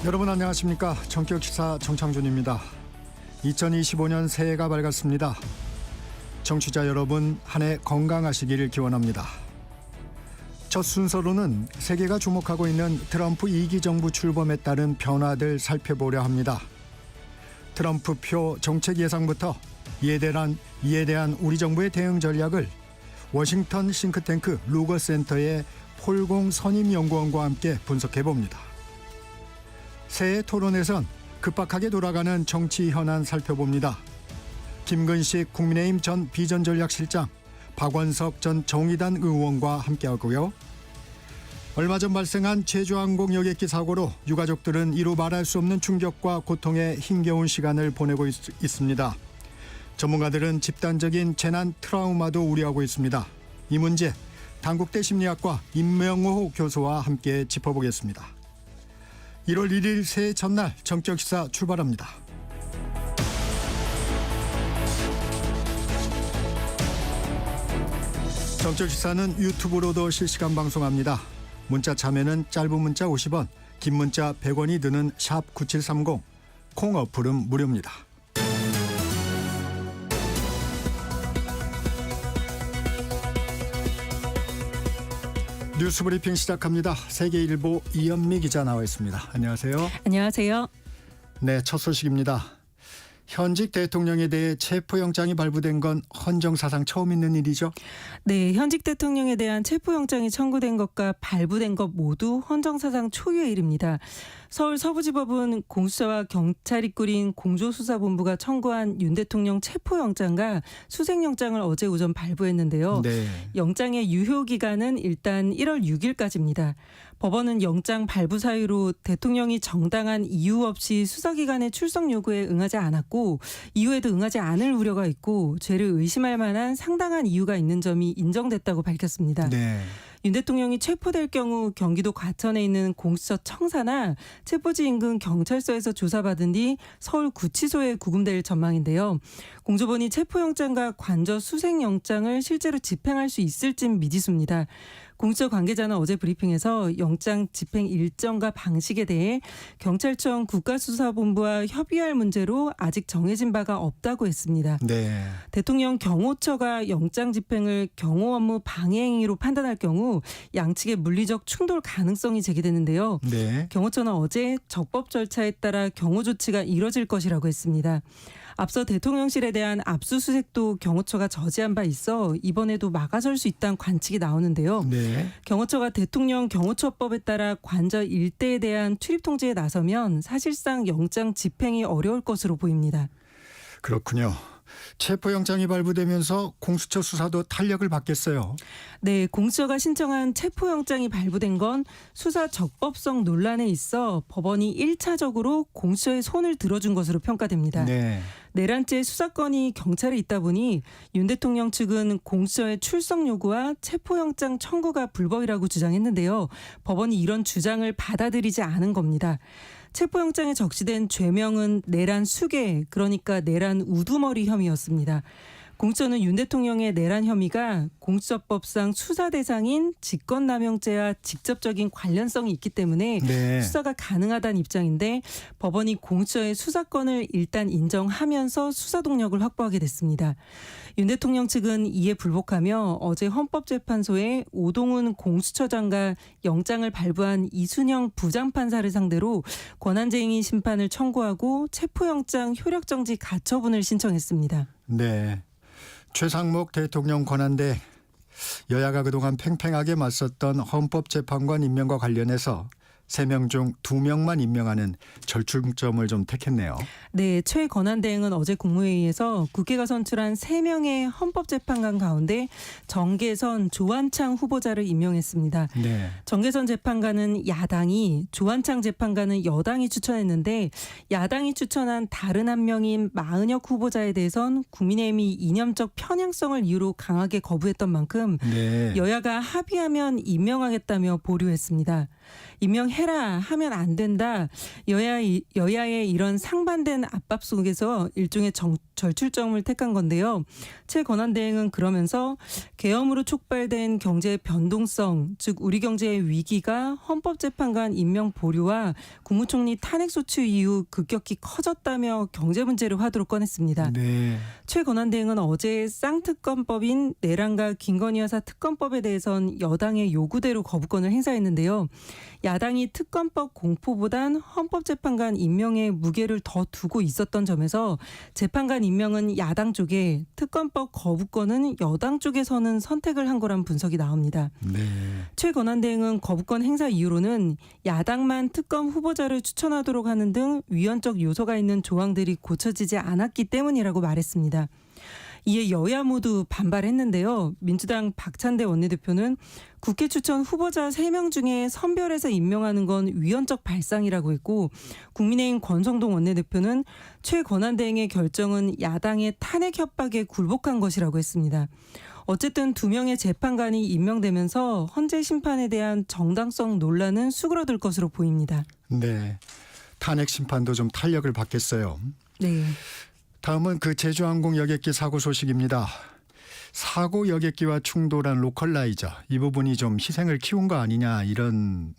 여러분 안녕하십니까. 정격시사 정창준입니다. 2025년 새해가 밝았습니다. 청취자 여러분 한 해 건강하시길 기원합니다. 첫 순서로는 세계가 주목하고 있는 트럼프 2기 정부 출범에 따른 변화들 살펴보려 합니다. 트럼프표 정책 예상부터 이에 대한 우리 정부의 대응 전략을 워싱턴 싱크탱크 루거센터의 폴공 선임연구원과 함께 분석해봅니다. 새해 토론에선 급박하게 돌아가는 정치 현안 살펴봅니다. 김근식 국민의힘 전 비전전략실장, 박원석 전 정의당 의원과 함께하고요. 얼마 전 발생한 제주항공 여객기 사고로 유가족들은 이루 말할 수 없는 충격과 고통에 힘겨운 시간을 보내고 있습니다. 전문가들은 집단적인 재난 트라우마도 우려하고 있습니다. 이 문제 단국대 심리학과 임명호 교수와 함께 짚어보겠습니다. 1월 1일 새해 첫날 정격시사 출발합니다. 정격시사는 유튜브로도 실시간 방송합니다. 문자 참여는 짧은 문자 50원, 긴 문자 100원이 드는 샵 9730, 콩 어플은 무료입니다. 뉴스브리핑 시작합니다. 세계일보 이현미 기자 나와 있습니다. 안녕하세요. 안녕하세요. 네, 첫 소식입니다. 현직 대통령에 대해 체포영장이 발부된 건 헌정사상 처음 있는 일이죠? 네, 현직 대통령에 대한 체포영장이 청구된 것과 발부된 것 모두 헌정사상 초유의 일입니다. 서울 서부지법은 공수처와 경찰이 꾸린 공조수사본부가 청구한 윤 대통령 체포영장과 수색영장을 어제 오전 발부했는데요. 네. 영장의 유효기간은 일단 1월 6일까지입니다. 법원은 영장 발부 사유로 대통령이 정당한 이유 없이 수사기관의 출석 요구에 응하지 않았고 이후에도 응하지 않을 우려가 있고 죄를 의심할 만한 상당한 이유가 있는 점이 인정됐다고 밝혔습니다. 네. 윤 대통령이 체포될 경우 경기도 과천에 있는 공수처 청사나 체포지 인근 경찰서에서 조사받은 뒤 서울 구치소에 구금될 전망인데요. 공조본이 체포영장과 관저 수색영장을 실제로 집행할 수 있을진 미지수입니다. 공수처 관계자는 어제 브리핑에서 영장 집행 일정과 방식에 대해 경찰청 국가수사본부와 협의할 문제로 아직 정해진 바가 없다고 했습니다. 네. 대통령 경호처가 영장 집행을 경호 업무 방해 행위로 판단할 경우 양측의 물리적 충돌 가능성이 제기되는데요. 네. 경호처는 어제 적법 절차에 따라 경호 조치가 이뤄질 것이라고 했습니다. 앞서 대통령실에 대한 압수수색도 경호처가 저지한 바 있어 이번에도 막아설 수 있다는 관측이 나오는데요. 네. 경호처가 대통령 경호처법에 따라 관저 일대에 대한 출입 통제에 나서면 사실상 영장 집행이 어려울 것으로 보입니다. 그렇군요. 체포영장이 발부되면서 공수처 수사도 탄력을 받겠어요. 네, 공수처가 신청한 체포영장이 발부된 건 수사 적법성 논란에 있어 법원이 1차적으로 공수처의 손을 들어준 것으로 평가됩니다. 네. 내란죄 수사건이 경찰에 있다 보니 윤 대통령 측은 공수처의 출석 요구와 체포영장 청구가 불법이라고 주장했는데요. 법원이 이런 주장을 받아들이지 않은 겁니다. 체포영장에 적시된 죄명은 내란 수괴, 그러니까 내란 우두머리 혐의였습니다. 공수처는 윤 대통령의 내란 혐의가 공수처법상 수사 대상인 직권남용죄와 직접적인 관련성이 있기 때문에 네. 수사가 가능하다는 입장인데 법원이 공수처의 수사권을 일단 인정하면서 수사 동력을 확보하게 됐습니다. 윤 대통령 측은 이에 불복하며 어제 헌법재판소에 오동훈 공수처장과 영장을 발부한 이순영 부장판사를 상대로 권한쟁의 심판을 청구하고 체포영장 효력정지 가처분을 신청했습니다. 네. 최상목 대통령 권한대 여야가 그동안 팽팽하게 맞섰던 헌법재판관 임명과 관련해서 3명 중 2명만 임명하는 절충점을 좀 택했네요. 네, 최 권한대행은 어제 국무회의에서 국회가 선출한 3명의 헌법재판관 가운데 정계선, 조한창 후보자를 임명했습니다. 네. 정계선 재판관은 야당이, 조한창 재판관은 여당이 추천했는데 야당이 추천한 다른 한 명인 마은혁 후보자에 대해선 국민의힘이 이념적 편향성을 이유로 강하게 거부했던 만큼 네. 여야가 합의하면 임명하겠다며 보류했습니다. 임명 해라 하면 안 된다. 여야의 이런 상반된 압박 속에서 일종의 절출점을 택한 건데요. 최 권한대행은 그러면서 계엄으로 촉발된 경제의 변동성, 즉 우리 경제의 위기가 헌법재판관 임명 보류와 국무총리 탄핵 소추 이후 급격히 커졌다며 경제 문제를 화두로 꺼냈습니다. 네. 최 권한대행은 어제 쌍특검법인 내란과 김건희 여사 특검법에 대해선 여당의 요구대로 거부권을 행사했는데요. 야당이 특검법 공포보단 헌법재판관 임명에 무게를 더 두고 있었던 점에서 재판관 임명은 야당 쪽에, 특검법 거부권은 여당 쪽에서는 선택을 한 거란 분석이 나옵니다. 네. 최 권한대행은 거부권 행사 이유로는 야당만 특검 후보자를 추천하도록 하는 등 위헌적 요소가 있는 조항들이 고쳐지지 않았기 때문이라고 말했습니다. 이에 여야 모두 반발했는데요. 민주당 박찬대 원내대표는 국회 추천 후보자 3명 중에 선별해서 임명하는 건 위헌적 발상이라고 했고, 국민의힘 권성동 원내대표는 최 권한대행의 결정은 야당의 탄핵 협박에 굴복한 것이라고 했습니다. 어쨌든 2명의 재판관이 임명되면서 헌재 심판에 대한 정당성 논란은 수그러들 것으로 보입니다. 네. 탄핵 심판도 좀 탄력을 받겠어요. 네. 다음은 그 제주항공 여객기 사고 소식입니다. 사고 여객기와 충돌한 로컬라이저, 이 부분이 좀 희생을 키운 거 아니냐, 이런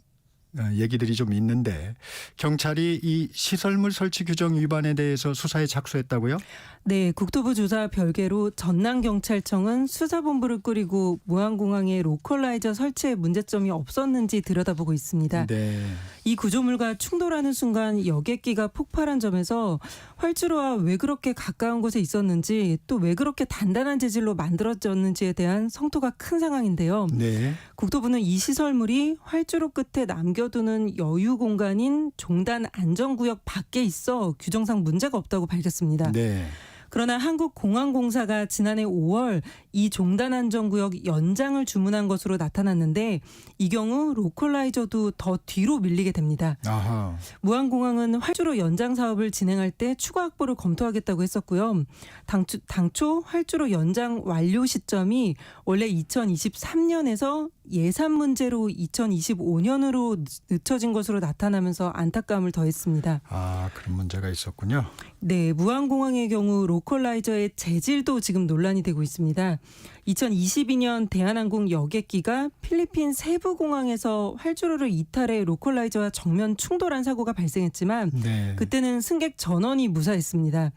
얘기들이 좀 있는데, 경찰이 이 시설물 설치 규정 위반에 대해서 수사에 착수했다고요? 네, 국토부 조사 별개로 전남경찰청은 수사본부를 꾸리고 무안공항에 로컬라이저 설치에 문제점이 없었는지 들여다보고 있습니다. 네. 이 구조물과 충돌하는 순간 여객기가 폭발한 점에서 활주로와 왜 그렇게 가까운 곳에 있었는지, 또 왜 그렇게 단단한 재질로 만들어졌는지에 대한 성토가 큰 상황인데요. 네. 국토부는 이 시설물이 활주로 끝에 남겨두는 여유 공간인 종단 안전구역 밖에 있어 규정상 문제가 없다고 밝혔습니다. 네. 그러나 한국공항공사가 지난해 5월 이 종단 안전구역 연장을 주문한 것으로 나타났는데, 이 경우 로컬라이저도 더 뒤로 밀리게 됩니다. 아하. 무안공항은 활주로 연장 사업을 진행할 때 추가 확보를 검토하겠다고 했었고요. 당초 활주로 연장 완료 시점이 원래 2023년에서 예산 문제로 2025년으로 늦춰진 것으로 나타나면서 안타까움을 더했습니다. 아, 그런 문제가 있었군요. 네, 무안공항의 경우 로컬라이저의 재질도 지금 논란이 되고 있습니다. 2022년 대한항공 여객기가 필리핀 세부공항에서 활주로를 이탈해 로컬라이저와 정면 충돌한 사고가 발생했지만, 네. 그때는 승객 전원이 무사했습니다.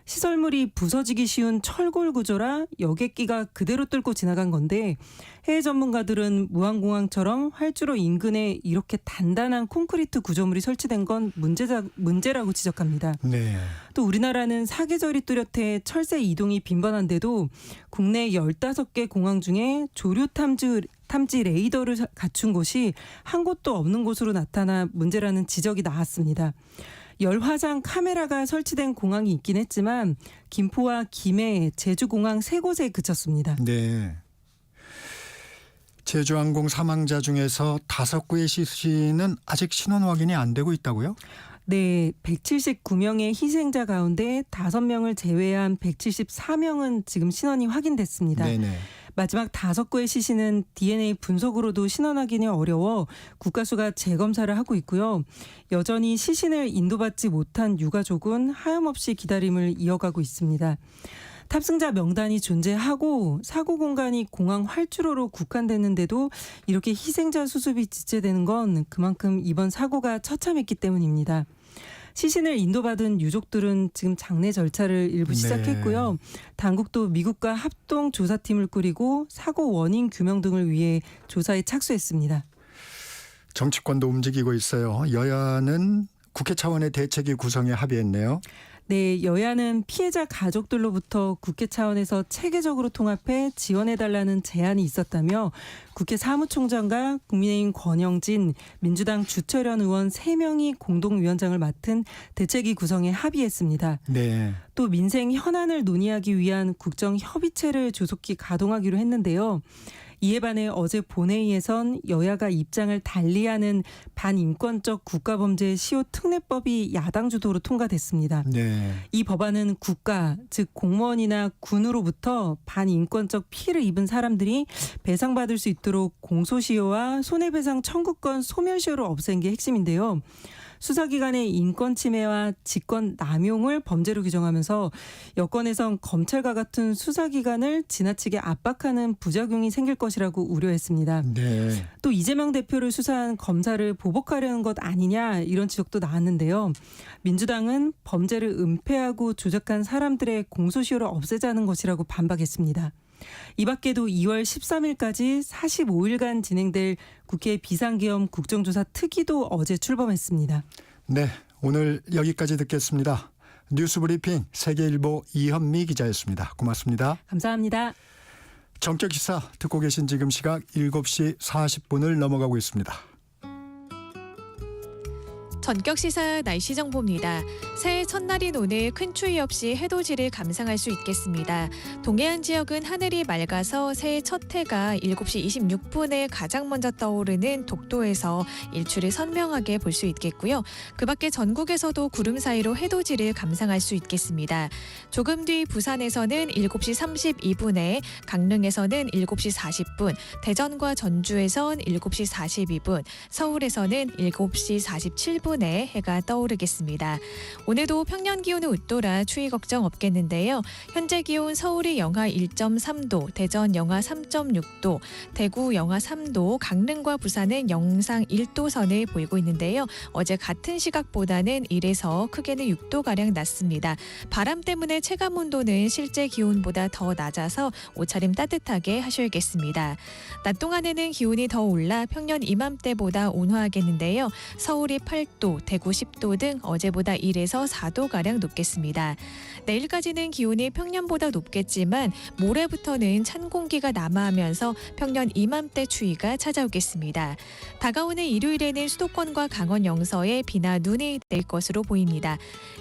시설물이 부서지기 쉬운 철골 구조라 여객기가 그대로 뚫고 지나간 건데, 해외 전문가들은 무안공항처럼 활주로 인근에 이렇게 단단한 콘크리트 구조물이 설치된 건 문제라고 지적합니다. 네. 또 우리나라는 사계절이 뚜렷해 철새 이동이 빈번한데도 국내 15개 공항 중에 조류 탐지 레이더를 갖춘 곳이 한 곳도 없는 곳으로 나타나 문제라는 지적이 나왔습니다. 열화상 카메라가 설치된 공항이 있긴 했지만 김포와 김해, 제주공항 3곳에 그쳤습니다. 네. 제주항공 사망자 중에서 5구의 시신은 아직 신원 확인이 안 되고 있다고요? 네, 179명의 희생자 가운데 5명을 제외한 174명은 지금 신원이 확인됐습니다. 네네. 마지막 5구의 시신은 DNA 분석으로도 신원 확인이 어려워 국가수가 재검사를 하고 있고요. 여전히 시신을 인도받지 못한 유가족은 하염없이 기다림을 이어가고 있습니다. 탑승자 명단이 존재하고 사고 공간이 공항 활주로로 국한됐는데도 이렇게 희생자 수습이 지체되는 건 그만큼 이번 사고가 처참했기 때문입니다. 시신을 인도받은 유족들은 지금 장례 절차를 일부 시작했고요. 당국도 미국과 합동 조사팀을 꾸리고 사고 원인 규명 등을 위해 조사에 착수했습니다. 정치권도 움직이고 있어요. 여야는 국회 차원의 대책위 구성에 합의했네요. 네, 여야는 피해자 가족들로부터 국회 차원에서 체계적으로 통합해 지원해달라는 제안이 있었다며 국회 사무총장과 국민의힘 권영진, 민주당 주철현 의원 3명이 공동위원장을 맡은 대책위 구성에 합의했습니다. 네. 또 민생 현안을 논의하기 위한 국정협의체를 조속히 가동하기로 했는데요. 이에 반해 어제 본회의에선 여야가 입장을 달리하는 반인권적 국가범죄 시효 특례법이 야당 주도로 통과됐습니다. 네. 이 법안은 국가, 즉 공무원이나 군으로부터 반인권적 피해를 입은 사람들이 배상받을 수 있도록 공소시효와 손해배상 청구권 소멸시효를 없앤 게 핵심인데요. 수사기관의 인권 침해와 직권 남용을 범죄로 규정하면서 여권에선 검찰과 같은 수사기관을 지나치게 압박하는 부작용이 생길 것이라고 우려했습니다. 네. 또 이재명 대표를 수사한 검사를 보복하려는 것 아니냐 이런 지적도 나왔는데요. 민주당은 범죄를 은폐하고 조작한 사람들의 공소시효를 없애자는 것이라고 반박했습니다. 이 밖에도 2월 13일까지 45일간 진행될 국회 비상계엄 국정조사 특위도 어제 출범했습니다. 네, 오늘 여기까지 듣겠습니다. 뉴스브리핑 세계일보 이현미 기자였습니다. 고맙습니다. 감사합니다. 정격시사 듣고 계신 지금 시각 7시 40분을 넘어가고 있습니다. 전격시사 날씨 정보입니다. 새해 첫날인 오늘 큰 추위 없이 해돋이를 감상할 수 있겠습니다. 동해안 지역은 하늘이 맑아서 새해 첫 해가 7시 26분에 가장 먼저 떠오르는 독도에서 일출을 선명하게 볼 수 있겠고요. 그 밖에 전국에서도 구름 사이로 해돋이를 감상할 수 있겠습니다. 조금 뒤 부산에서는 7시 32분에, 강릉에서는 7시 40분, 대전과 전주에선 7시 42분, 서울에서는 7시 47분 에 해가 떠오르겠습니다. 오늘도 평년 기온은 웃돌아 추위 걱정 없겠는데요. 현재 기온 서울이 영하 1.3도, 대전 영하 3.6도, 대구 영하 3도, 강릉과 부산은 영상 1도 선을 보이고 있는데요. 어제 같은 시각보다는 1에서 크게는 6도가량 낮습니다. 바람 때문에 체감 온도는 실제 기온보다 더 낮아서 옷차림 따뜻하게 하셔야겠습니다. 낮 동안에는 기온이 더 올라 평년 이맘때보다 온화하겠는데요. 서울이 8도, 대구 10도 등 어제보다 1에서 4도가량 높겠습니다. 내일까지는 기온이 평년보다 높겠지만 모레부터는 찬 공기가 남하하면서 평년 이맘때 추위가 찾아오겠습니다. 다가오는 일요일에는 수도권과 강원 영서에 비나 눈이 내릴 것으로 보입니다.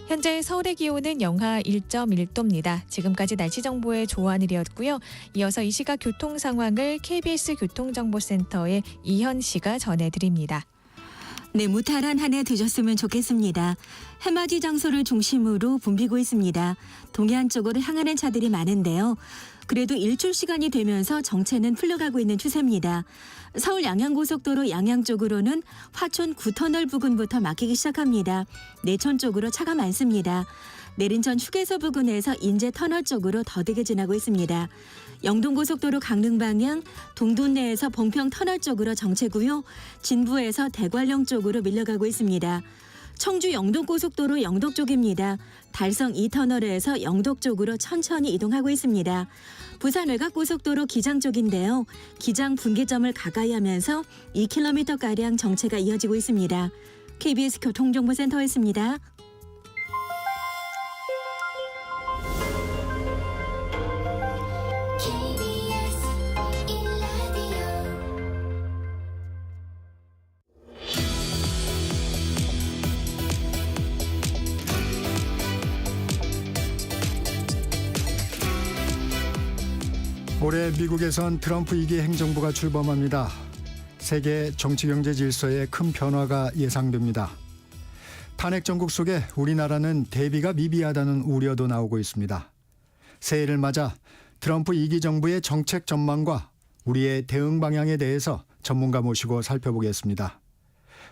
현재 서울의 기온은 영하 1.1도입니다. 지금까지 날씨 정보의 조한일이었고요. 이어서 이 시각 교통 상황을 KBS 교통정보센터의 이현 씨가 전해드립니다. 네, 무탈한 한 해 되셨으면 좋겠습니다. 해맞이 장소를 중심으로 붐비고 있습니다. 동해안 쪽으로 향하는 차들이 많은데요. 그래도 일출 시간이 되면서 정체는 풀려가고 있는 추세입니다. 서울 양양고속도로 양양 쪽으로는 화촌 9터널 부근부터 막히기 시작합니다. 내천 쪽으로 차가 많습니다. 내린천 휴게소 부근에서 인제 터널 쪽으로 더디게 지나고 있습니다. 영동고속도로 강릉 방향 동둔내에서 봉평 터널 쪽으로 정체고요. 진부에서 대관령 쪽으로 밀려가고 있습니다. 청주 영동고속도로 영덕 쪽입니다. 달성 2터널에서 영덕 쪽으로 천천히 이동하고 있습니다. 부산 외곽고속도로 기장 쪽인데요. 기장 분기점을 가까이 하면서 2km가량 정체가 이어지고 있습니다. KBS 교통정보센터였습니다. 올해 미국에선 트럼프 2기 행정부가 출범합니다. 세계 정치 경제 질서에 큰 변화가 예상됩니다. 탄핵 정국 속에 우리나라는 대비가 미비하다는 우려도 나오고 있습니다. 새해를 맞아 트럼프 2기 정부의 정책 전망과 우리의 대응 방향에 대해서 전문가 모시고 살펴보겠습니다.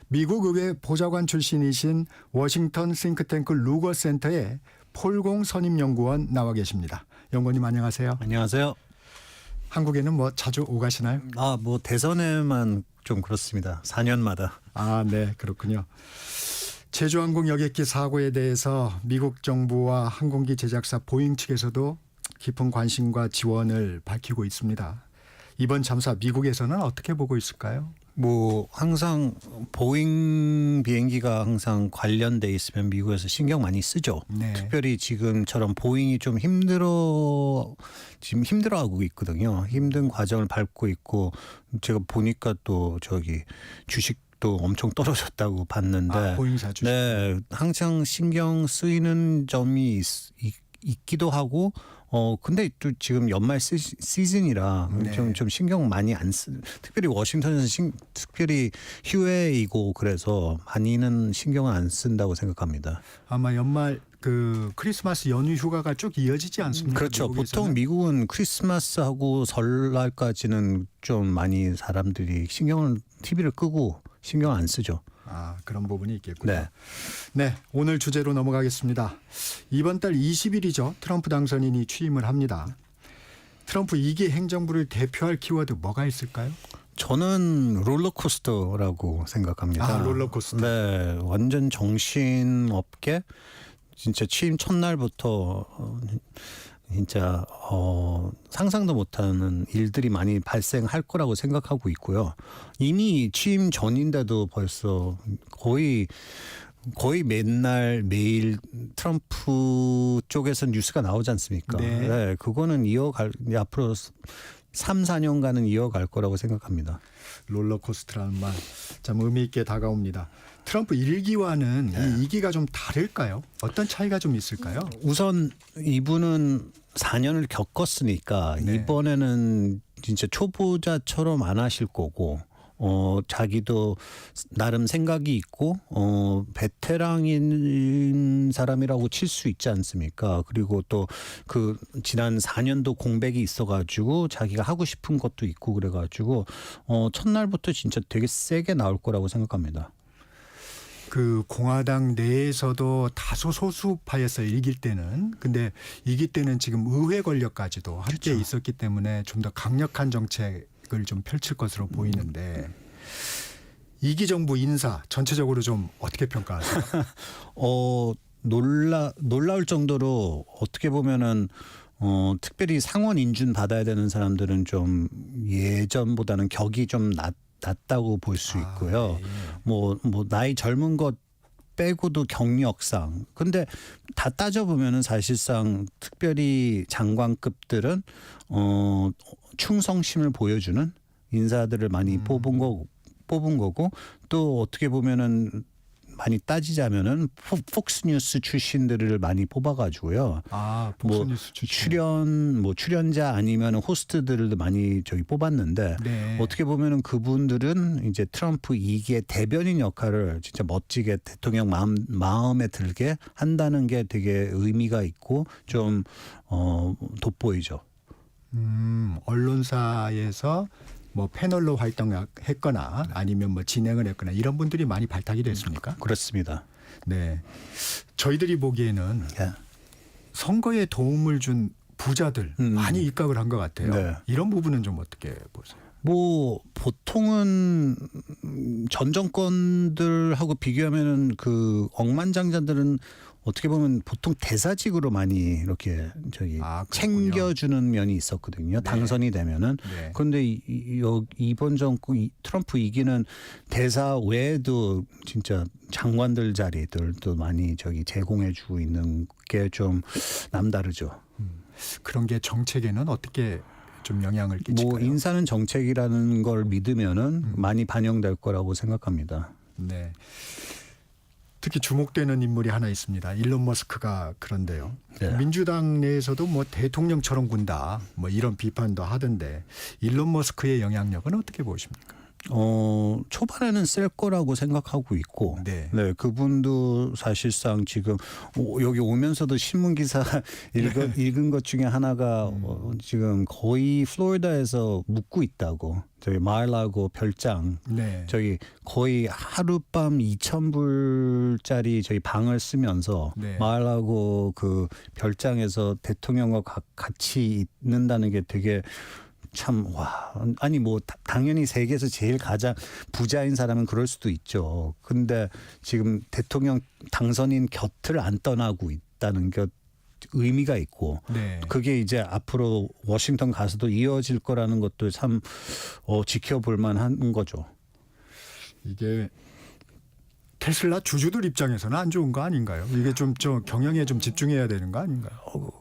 미국 의회 보좌관 출신이신 워싱턴 싱크탱크 루거 센터의 폴공 선임연구원 나와 계십니다. 연구원님 안녕하세요. 안녕하세요. 한국에는 뭐 자주 오가시나요? 뭐 대선에만 좀 그렇습니다. 4년마다. 네, 그렇군요. 제주항공 여객기 사고에 대해서 미국 정부와 항공기 제작사 보잉 측에서도 깊은 관심과 지원을 밝히고 있습니다. 이번 참사 미국에서는 어떻게 보고 있을까요? 항상 보잉 비행기가 항상 관련돼 있으면 미국에서 신경 많이 쓰죠. 네. 특별히 지금처럼 보잉이 좀 지금 힘들어하고 있거든요. 힘든 과정을 밟고 있고 제가 보니까 또 주식도 엄청 떨어졌다고 봤는데 보잉사 주식. 네, 항상 신경 쓰이는 점이 있기도 하고 근데 또 지금 연말 시즌이라 네. 좀 신경 많이 안 쓰. 특별히 워싱턴에서 특별히 휴회이고 그래서 많이는 신경을 안 쓴다고 생각합니다. 아마 연말 그 크리스마스 연휴 휴가가 쭉 이어지지 않습니까? 그렇죠. 미국에서는? 보통 미국은 크리스마스하고 설날까지는 좀 많이 사람들이 TV를 끄고 신경 안 쓰죠. 그런 부분이 있겠군요. 네. 네, 오늘 주제로 넘어가겠습니다. 이번 달 20일이죠. 트럼프 당선인이 취임을 합니다. 트럼프 2기 행정부를 대표할 키워드 뭐가 있을까요? 저는 롤러코스터라고 생각합니다. 롤러코스터. 네, 완전 정신없게 진짜 취임 첫날부터 진짜 상상도 못하는 일들이 많이 발생할 거라고 생각하고 있고요. 이미 취임 전인데도 벌써 거의 매일 트럼프 쪽에서 뉴스가 나오지 않습니까? 네. 그거는 앞으로 3, 4년간은 이어갈 거라고 생각합니다. 롤러코스터라는 말 참 의미 있게 다가옵니다. 트럼프 1기와는 이 2기가 좀 다를까요? 어떤 차이가 좀 있을까요? 우선 이분은 4년을 겪었으니까 네. 이번에는 진짜 초보자처럼 안 하실 거고 자기도 나름 생각이 있고 베테랑인 사람이라고 칠 수 있지 않습니까? 그리고 또 그 지난 4년도 공백이 있어가지고 자기가 하고 싶은 것도 있고 그래가지고 첫날부터 진짜 되게 세게 나올 거라고 생각합니다. 그 공화당 내에서도 다소 소수파였어요. 이길 때는. 근데 이길 때는 지금 의회 권력까지도 함께 그렇죠. 있었기 때문에 좀 더 강력한 정책을 좀 펼칠 것으로 보이는데 2기 정부 인사 전체적으로 좀 어떻게 평가하세요? 놀라울 정도로 어떻게 보면은 특별히 상원 인준 받아야 되는 사람들은 좀 예전보다는 격이 좀 낮다고 볼 수 있고요. 네. 뭐 나이 젊은 것 빼고도 경력상 근데 다 따져보면은 사실상 특별히 장관급들은 충성심을 보여주는 인사들을 많이 뽑은 거고 또 어떻게 보면은 많이 따지자면은 폭스뉴스 출신들을 많이 뽑아가지고요. 폭스뉴스 출신. 출연자 아니면 호스트들을 많이 뽑았는데 네. 어떻게 보면은 그분들은 이제 트럼프 2기의 대변인 역할을 진짜 멋지게 대통령 마음에 들게 한다는 게 되게 의미가 있고 좀 돋보이죠. 언론사에서 뭐 패널로 활동했거나 아니면 뭐 진행을 했거나 이런 분들이 많이 발탁이 됐습니까? 그렇습니다. 네. 저희들이 보기에는 선거에 도움을 준 부자들 많이 입각을 한 것 같아요. 네. 이런 부분은 좀 어떻게 보세요? 보통은 전 정권들하고 비교하면은 그 억만장자들은 어떻게 보면 보통 대사직으로 많이 이렇게 챙겨주는 면이 있었거든요. 네. 당선이 되면은. 네. 그런데 이번 정권 트럼프 2기는 대사 외에도 진짜 장관들 자리들도 많이 제공해주고 있는 게 좀 남다르죠. 그런 게 정책에는 어떻게 좀 영향을 끼칠까요? 인사는 정책이라는 걸 믿으면은 많이 반영될 거라고 생각합니다. 네. 특히 주목되는 인물이 하나 있습니다. 일론 머스크가 그런데요. 네. 민주당 내에서도 뭐 대통령처럼 군다 뭐 이런 비판도 하던데 일론 머스크의 영향력은 어떻게 보십니까? 초반에는 셀 거라고 생각하고 있고, 네. 그분도 사실상 지금 여기 오면서도 신문 기사 읽은 것 중에 하나가 지금 거의 플로리다에서 묵고 있다고. 저기 마을라고 별장, 네. 거의 하룻밤 2,000불짜리 방을 쓰면서 네. 마을라고 그 별장에서 대통령과 같이 있는다는 게 되게 당연히 세계에서 제일 가장 부자인 사람은 그럴 수도 있죠. 근데 지금 대통령 당선인 곁을 안 떠나고 있다는 게 의미가 있고 네. 그게 이제 앞으로 워싱턴 가서도 이어질 거라는 것도 참 지켜볼 만한 거죠. 이게 테슬라 주주들 입장에서는 안 좋은 거 아닌가요? 이게 좀 경영에 좀 집중해야 되는 거 아닌가요?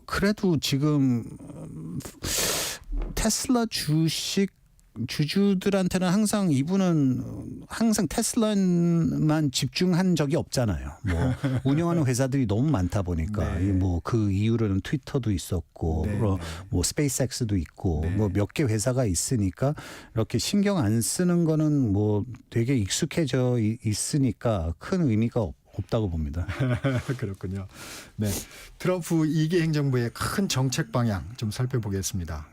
그래도 지금 테슬라 주식 주주들한테는 항상 이분은 항상 테슬라만 집중한 적이 없잖아요. 뭐 운영하는 회사들이 너무 많다 보니까 네. 뭐 그 이후로는 트위터도 있었고 네, 뭐 스페이스X도 있고 네. 뭐 몇 개 회사가 있으니까 이렇게 신경 안 쓰는 거는 뭐 되게 익숙해져 있으니까 큰 의미가 없다고 봅니다. 그렇군요. 네, 트럼프 2기 행정부의 큰 정책 방향 좀 살펴보겠습니다.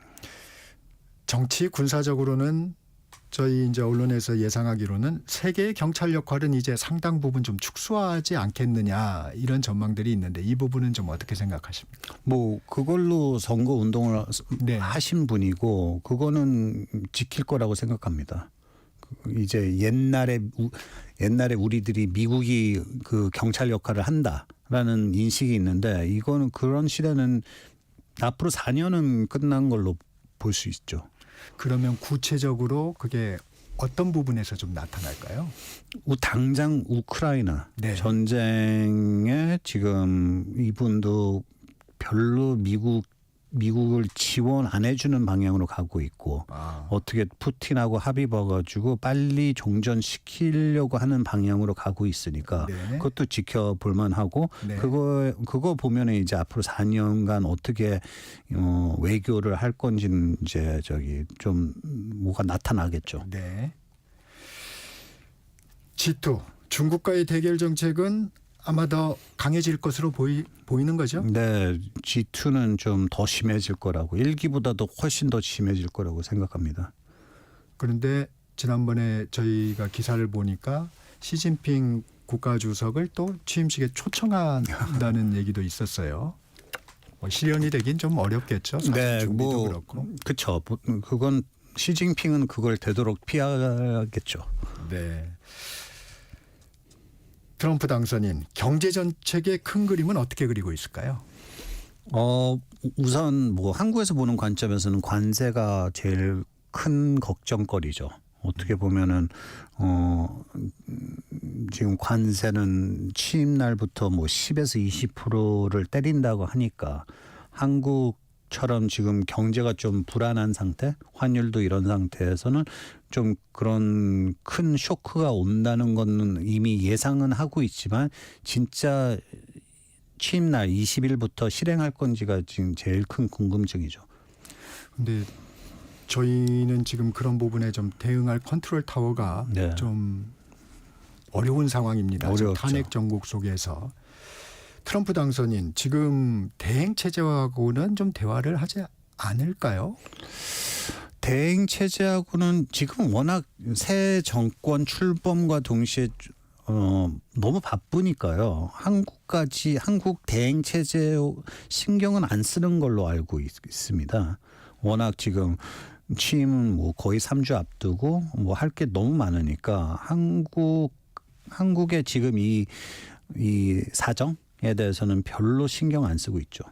정치 군사적으로는 저희 이제 언론에서 예상하기로는 세계의 경찰 역할은 이제 상당 부분 좀 축소하지 않겠느냐 이런 전망들이 있는데 이 부분은 좀 어떻게 생각하십니까? 뭐 그걸로 선거 운동을 네. 하신 분이고 그거는 지킬 거라고 생각합니다. 이제 옛날에 우리들이 미국이 그 경찰 역할을 한다라는 인식이 있는데 이거는 그런 시대는 앞으로 4년은 끝난 걸로 볼 수 있죠. 그러면 구체적으로 그게 어떤 부분에서 좀 나타날까요? 당장 우크라이나 네. 전쟁에 지금 이분도 별로 미국을 지원 안 해주는 방향으로 가고 있고 어떻게 푸틴하고 합의 봐가지고 빨리 종전시키려고 하는 방향으로 가고 있으니까 네. 그것도 지켜볼 만하고 네. 그거 보면은 이제 앞으로 4년간 어떻게 외교를 할 건지는 이제 저기 좀 뭐가 나타나겠죠. 네. G2 중국과의 대결 정책은 아마 더 강해질 것으로 보이는 거죠? 네, G2는 좀 더 심해질 거라고 1기보다도 훨씬 더 심해질 거라고 생각합니다. 그런데 지난번에 저희가 기사를 보니까 시진핑 국가주석을 또 취임식에 초청한다는 얘기도 있었어요. 뭐 실현이 되긴 좀 어렵겠죠. 사실 네, 준비도 뭐 그렇고. 그렇죠. 그건 시진핑은 그걸 되도록 피하겠죠. 네. 트럼프 당선인 경제 정책의 큰 그림은 어떻게 그리고 있을까요? 우선 뭐 한국에서 보는 관점에서는 관세가 제일 큰 걱정거리죠. 어떻게 보면은 지금 관세는 취임 날부터 뭐 10에서 20%를 때린다고 하니까 한국처럼 지금 경제가 좀 불안한 상태, 환율도 이런 상태에서는 좀 그런 큰 쇼크가 온다는 거는 이미 예상은 하고 있지만 진짜 취임 날 20일부터 실행할 건지가 지금 제일 큰 궁금증이죠. 근데 저희는 지금 그런 부분에 좀 대응할 컨트롤 타워가 네. 좀 어려운 상황입니다. 지금 어렵죠. 탄핵 정국 속에서 트럼프 당선인 지금 대행 체제하고는 좀 대화를 하지 않을까요? 대행 체제하고는 지금 워낙 새 정권 출범과 동시에 너무 바쁘니까요. 한국 대행 체제 신경은 안 쓰는 걸로 알고 있습니다. 워낙 지금 취임은 뭐 거의 3주 앞두고 뭐 할 게 너무 많으니까 한국의 지금 이 사정에 대해서는 별로 신경 안 쓰고 있죠.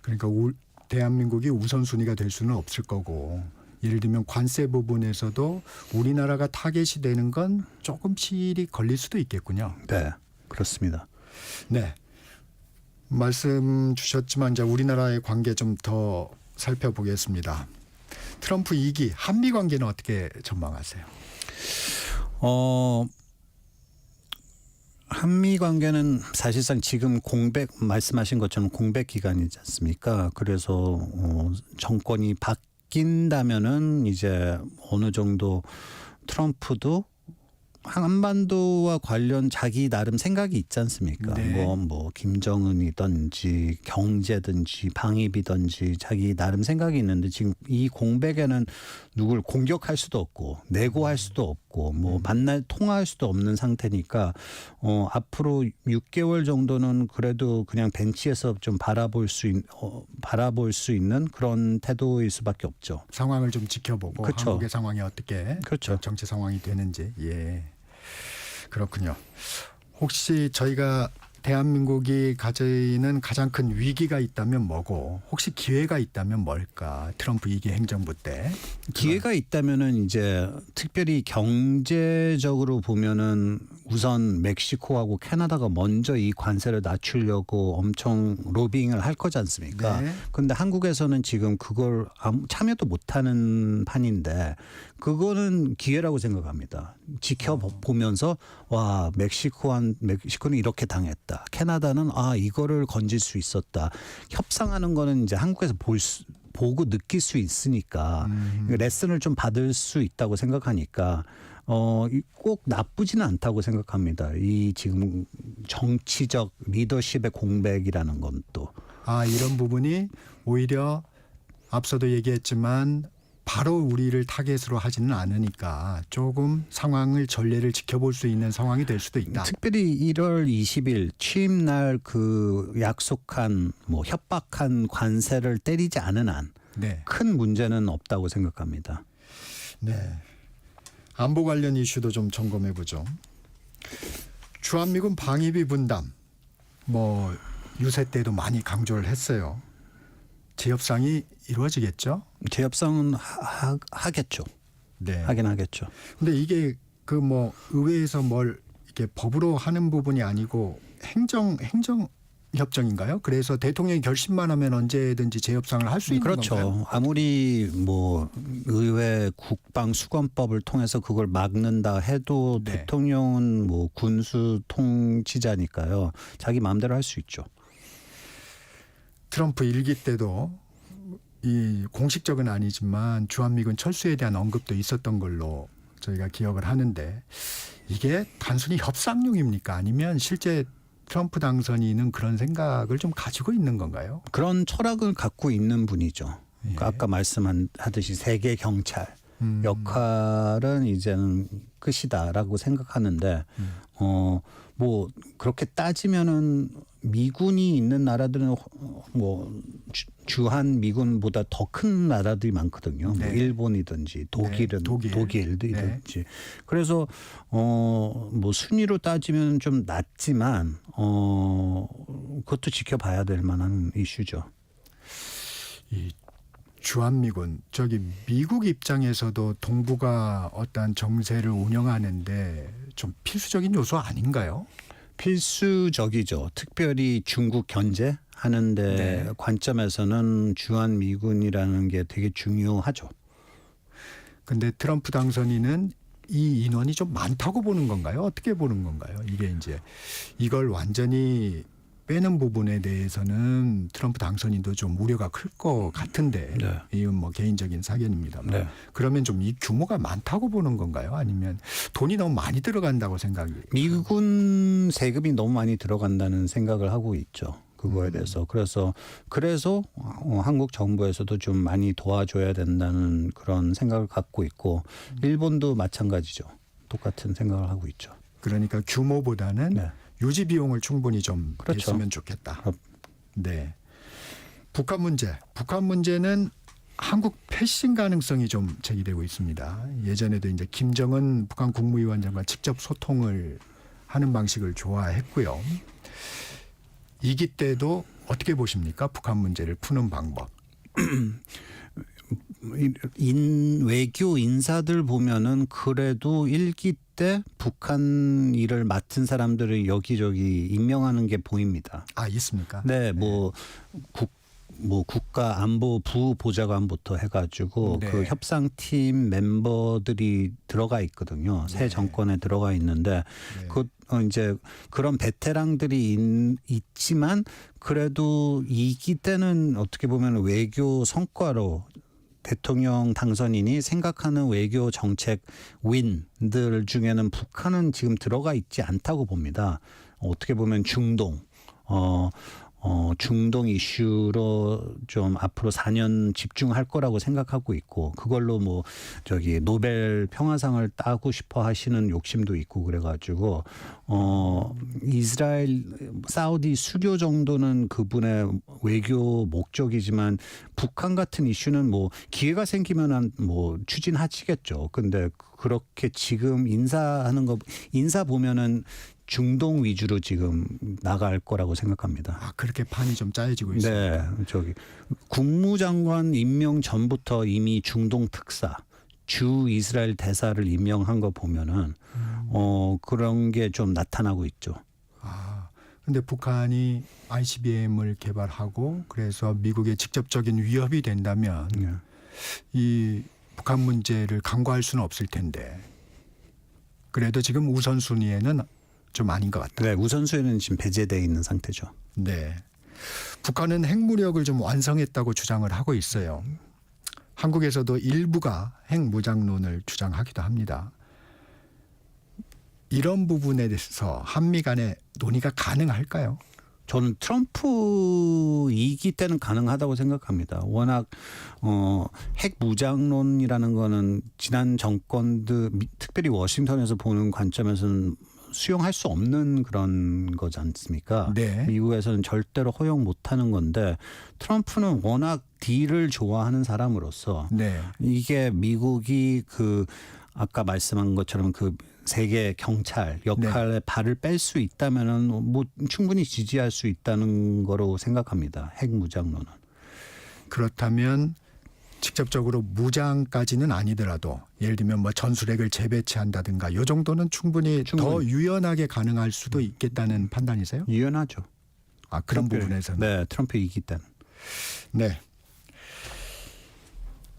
그러니까 대한민국이 우선순위가 될 수는 없을 거고 예를 들면 관세 부분에서도 우리나라가 타겟이 되는 건 조금 시일이 걸릴 수도 있겠군요. 네, 그렇습니다. 네. 말씀 주셨지만 이제 우리나라의 관계 좀 더 살펴보겠습니다. 트럼프 2기 한미 관계는 어떻게 전망하세요? 한미 관계는 사실상 지금 말씀하신 것처럼 공백 기간이지 않습니까? 그래서 정권이 바뀐다면은 이제 어느 정도 트럼프도 한반도와 관련 자기 나름 생각이 있지 않습니까? 네. 뭐 김정은이든지 경제든지 방위비든지 자기 나름 생각이 있는데 지금 이 공백에는 누굴 공격할 수도 없고 내고할 수도 없고 뭐 만날 통화할 수도 없는 상태니까 앞으로 6개월 정도는 그래도 그냥 벤치에서 좀 바라볼 수 있는 그런 태도일 수밖에 없죠. 상황을 좀 지켜보고 그렇죠. 한국의 상황이 어떻게 그렇죠. 정치 상황이 되는지. 예. 그렇군요. 혹시 저희가 대한민국이 가지는 가장 큰 위기가 있다면 뭐고 혹시 기회가 있다면 뭘까? 트럼프 2기 행정부 때. 기회가 있다면은 이제 특별히 경제적으로 보면은 우선 멕시코하고 캐나다가 먼저 이 관세를 낮추려고 엄청 로빙을 할 거지 않습니까? 네. 근데 한국에서는 지금 그걸 참여도 못하는 판인데 그거는 기회라고 생각합니다. 지켜보면서 와 멕시코는 이렇게 당했다. 캐나다는 이거를 건질 수 있었다. 협상하는 거는 이제 한국에서 보고 느낄 수 있으니까 레슨을 좀 받을 수 있다고 생각하니까 꼭 나쁘지는 않다고 생각합니다. 이 지금 정치적 리더십의 공백이라는 건 또. 이런 부분이 오히려 앞서도 얘기했지만 바로 우리를 타겟으로 하지는 않으니까 조금 상황을 전례를 지켜볼 수 있는 상황이 될 수도 있다. 특별히 1월 20일 취임날 그 약속한 협박한 관세를 때리지 않은 한 네. 큰 문제는 없다고 생각합니다. 네. 안보 관련 이슈도 좀 점검해 보죠. 주한미군 방위비 분담 유세 때도 많이 강조를 했어요. 재협상이 이루어지겠죠? 재협상은 하겠죠. 네. 하긴 하겠죠. 근데 이게 의회에서 뭘 이렇게 법으로 하는 부분이 아니고 행정 협정인가요? 그래서 대통령이 결심만 하면 언제든지 재협상을 할 수 있는 그렇죠. 건가요? 아무리 의회 국방수권법을 통해서 그걸 막는다 해도 네. 대통령은 군수 통치자니까요. 자기 마음대로 할 수 있죠. 트럼프 일기 때도 이 공식적은 아니지만 주한미군 철수에 대한 언급도 있었던 걸로 저희가 기억을 하는데 이게 단순히 협상용입니까? 아니면 실제 트럼프 당선인은 그런 생각을 좀 가지고 있는 건가요? 그런 철학을 갖고 있는 분이죠. 예. 아까 말씀하듯이 세계 경찰 역할은 이제는 끝이다라고 생각하는데 그렇게 따지면은 미군이 있는 나라들은 주한 미군보다 더 큰 나라들이 많거든요. 네. 일본이든지 독일이든지. 네. 그래서 순위로 따지면 좀 낮지만 그것도 지켜봐야 될 만한 이슈죠. 이 주한미군 미국 입장에서도 동북아 어떤 정세를 운영하는데 좀 필수적인 요소 아닌가요? 필수적이죠. 특별히 중국 견제하는데 네. 관점에서는 주한미군이라는 게 되게 중요하죠. 근데 트럼프 당선인은 이 인원이 좀 많다고 보는 건가요? 어떻게 보는 건가요? 이게 이제 이걸 완전히 빼는 부분에 대해서는 트럼프 당선인도 좀 우려가 클 것 같은데 네. 이건 개인적인 사견입니다만 네. 그러면 좀 이 규모가 많다고 보는 건가요? 아니면 돈이 너무 많이 들어간다고 생각이? 미군 세금이 너무 많이 들어간다는 생각을 하고 있죠. 그거에 대해서. 그래서 한국 정부에서도 좀 많이 도와줘야 된다는 그런 생각을 갖고 있고 일본도 마찬가지죠. 똑같은 생각을 하고 있죠. 그러니까 규모보다는 네. 유지 비용을 충분히 좀 그렇죠. 냈으면 좋겠다. 네. 북한 문제는 한국 패싱 가능성이 좀 제기되고 있습니다. 예전에도 이제 김정은 북한 국무위원장과 직접 소통을 하는 방식을 좋아했고요. 이기 때도 어떻게 보십니까? 북한 문제를 푸는 방법. 외교 인사들 보면은 그래도 일기 때 북한 일을 맡은 사람들을 여기저기 임명하는 게 보입니다. 있습니까? 네, 국가 안보 부보좌관부터 해가지고 네. 그 협상팀 멤버들이 들어가 있거든요. 새 네. 정권에 들어가 있는데 네. 이제 그런 베테랑들이 있지만 그래도 이기 때는 어떻게 보면 외교 성과로 대통령 당선인이 생각하는 외교 정책 윈들 중에는 북한은 지금 들어가 있지 않다고 봅니다. 어떻게 보면 중동 이슈로 좀 앞으로 4년 집중할 거라고 생각하고 있고 그걸로 노벨 평화상을 따고 싶어 하시는 욕심도 있고 그래가지고 이스라엘 사우디 수교 정도는 그분의 외교 목적이지만 북한 같은 이슈는 기회가 생기면 추진하시겠죠. 근데 그렇게 지금 인사 보면은 중동 위주로 지금 나갈 거라고 생각합니다. 그렇게 판이 좀 짜여지고 있습니다. 네, 국무장관 임명 전부터 이미 중동 특사, 주 이스라엘 대사를 임명한 거 보면은 그런 게 좀 나타나고 있죠. 아, 근데 북한이 ICBM을 개발하고 그래서 미국에 직접적인 위협이 된다면 예. 이 북한 문제를 강구할 수는 없을 텐데 그래도 지금 우선순위에는 좀 아닌 것 같다. 네, 우선순위는 지금 배제되어 있는 상태죠. 네. 북한은 핵무력을 좀 완성했다고 주장을 하고 있어요. 한국에서도 일부가 핵무장론을 주장하기도 합니다. 이런 부분에 대해서 한미 간의 논의가 가능할까요? 저는 트럼프 2기 때는 가능하다고 생각합니다. 워낙 핵 무장론이라는 거는 지난 정권들 특별히 워싱턴에서 보는 관점에서는 수용할 수 없는 그런 거지 않습니까? 네. 미국에서는 절대로 허용 못하는 건데 트럼프는 워낙 딜을 좋아하는 사람으로서 네. 이게 미국이 그 아까 말씀한 것처럼 그 세계 경찰 역할에 발을 뺄 수 있다면은 뭐 충분히 지지할 수 있다는 거로 생각합니다. 핵 무장론은. 그렇다면 직접적으로 무장까지는 아니더라도 예를 들면 뭐 전술핵을 재배치한다든가 이 정도는 충분히 더 유연하게 가능할 수도 있겠다는 판단이세요? 유연하죠. 아, 그런 트럼프, 부분에서는. 네, 트럼프 2기 때는. 네.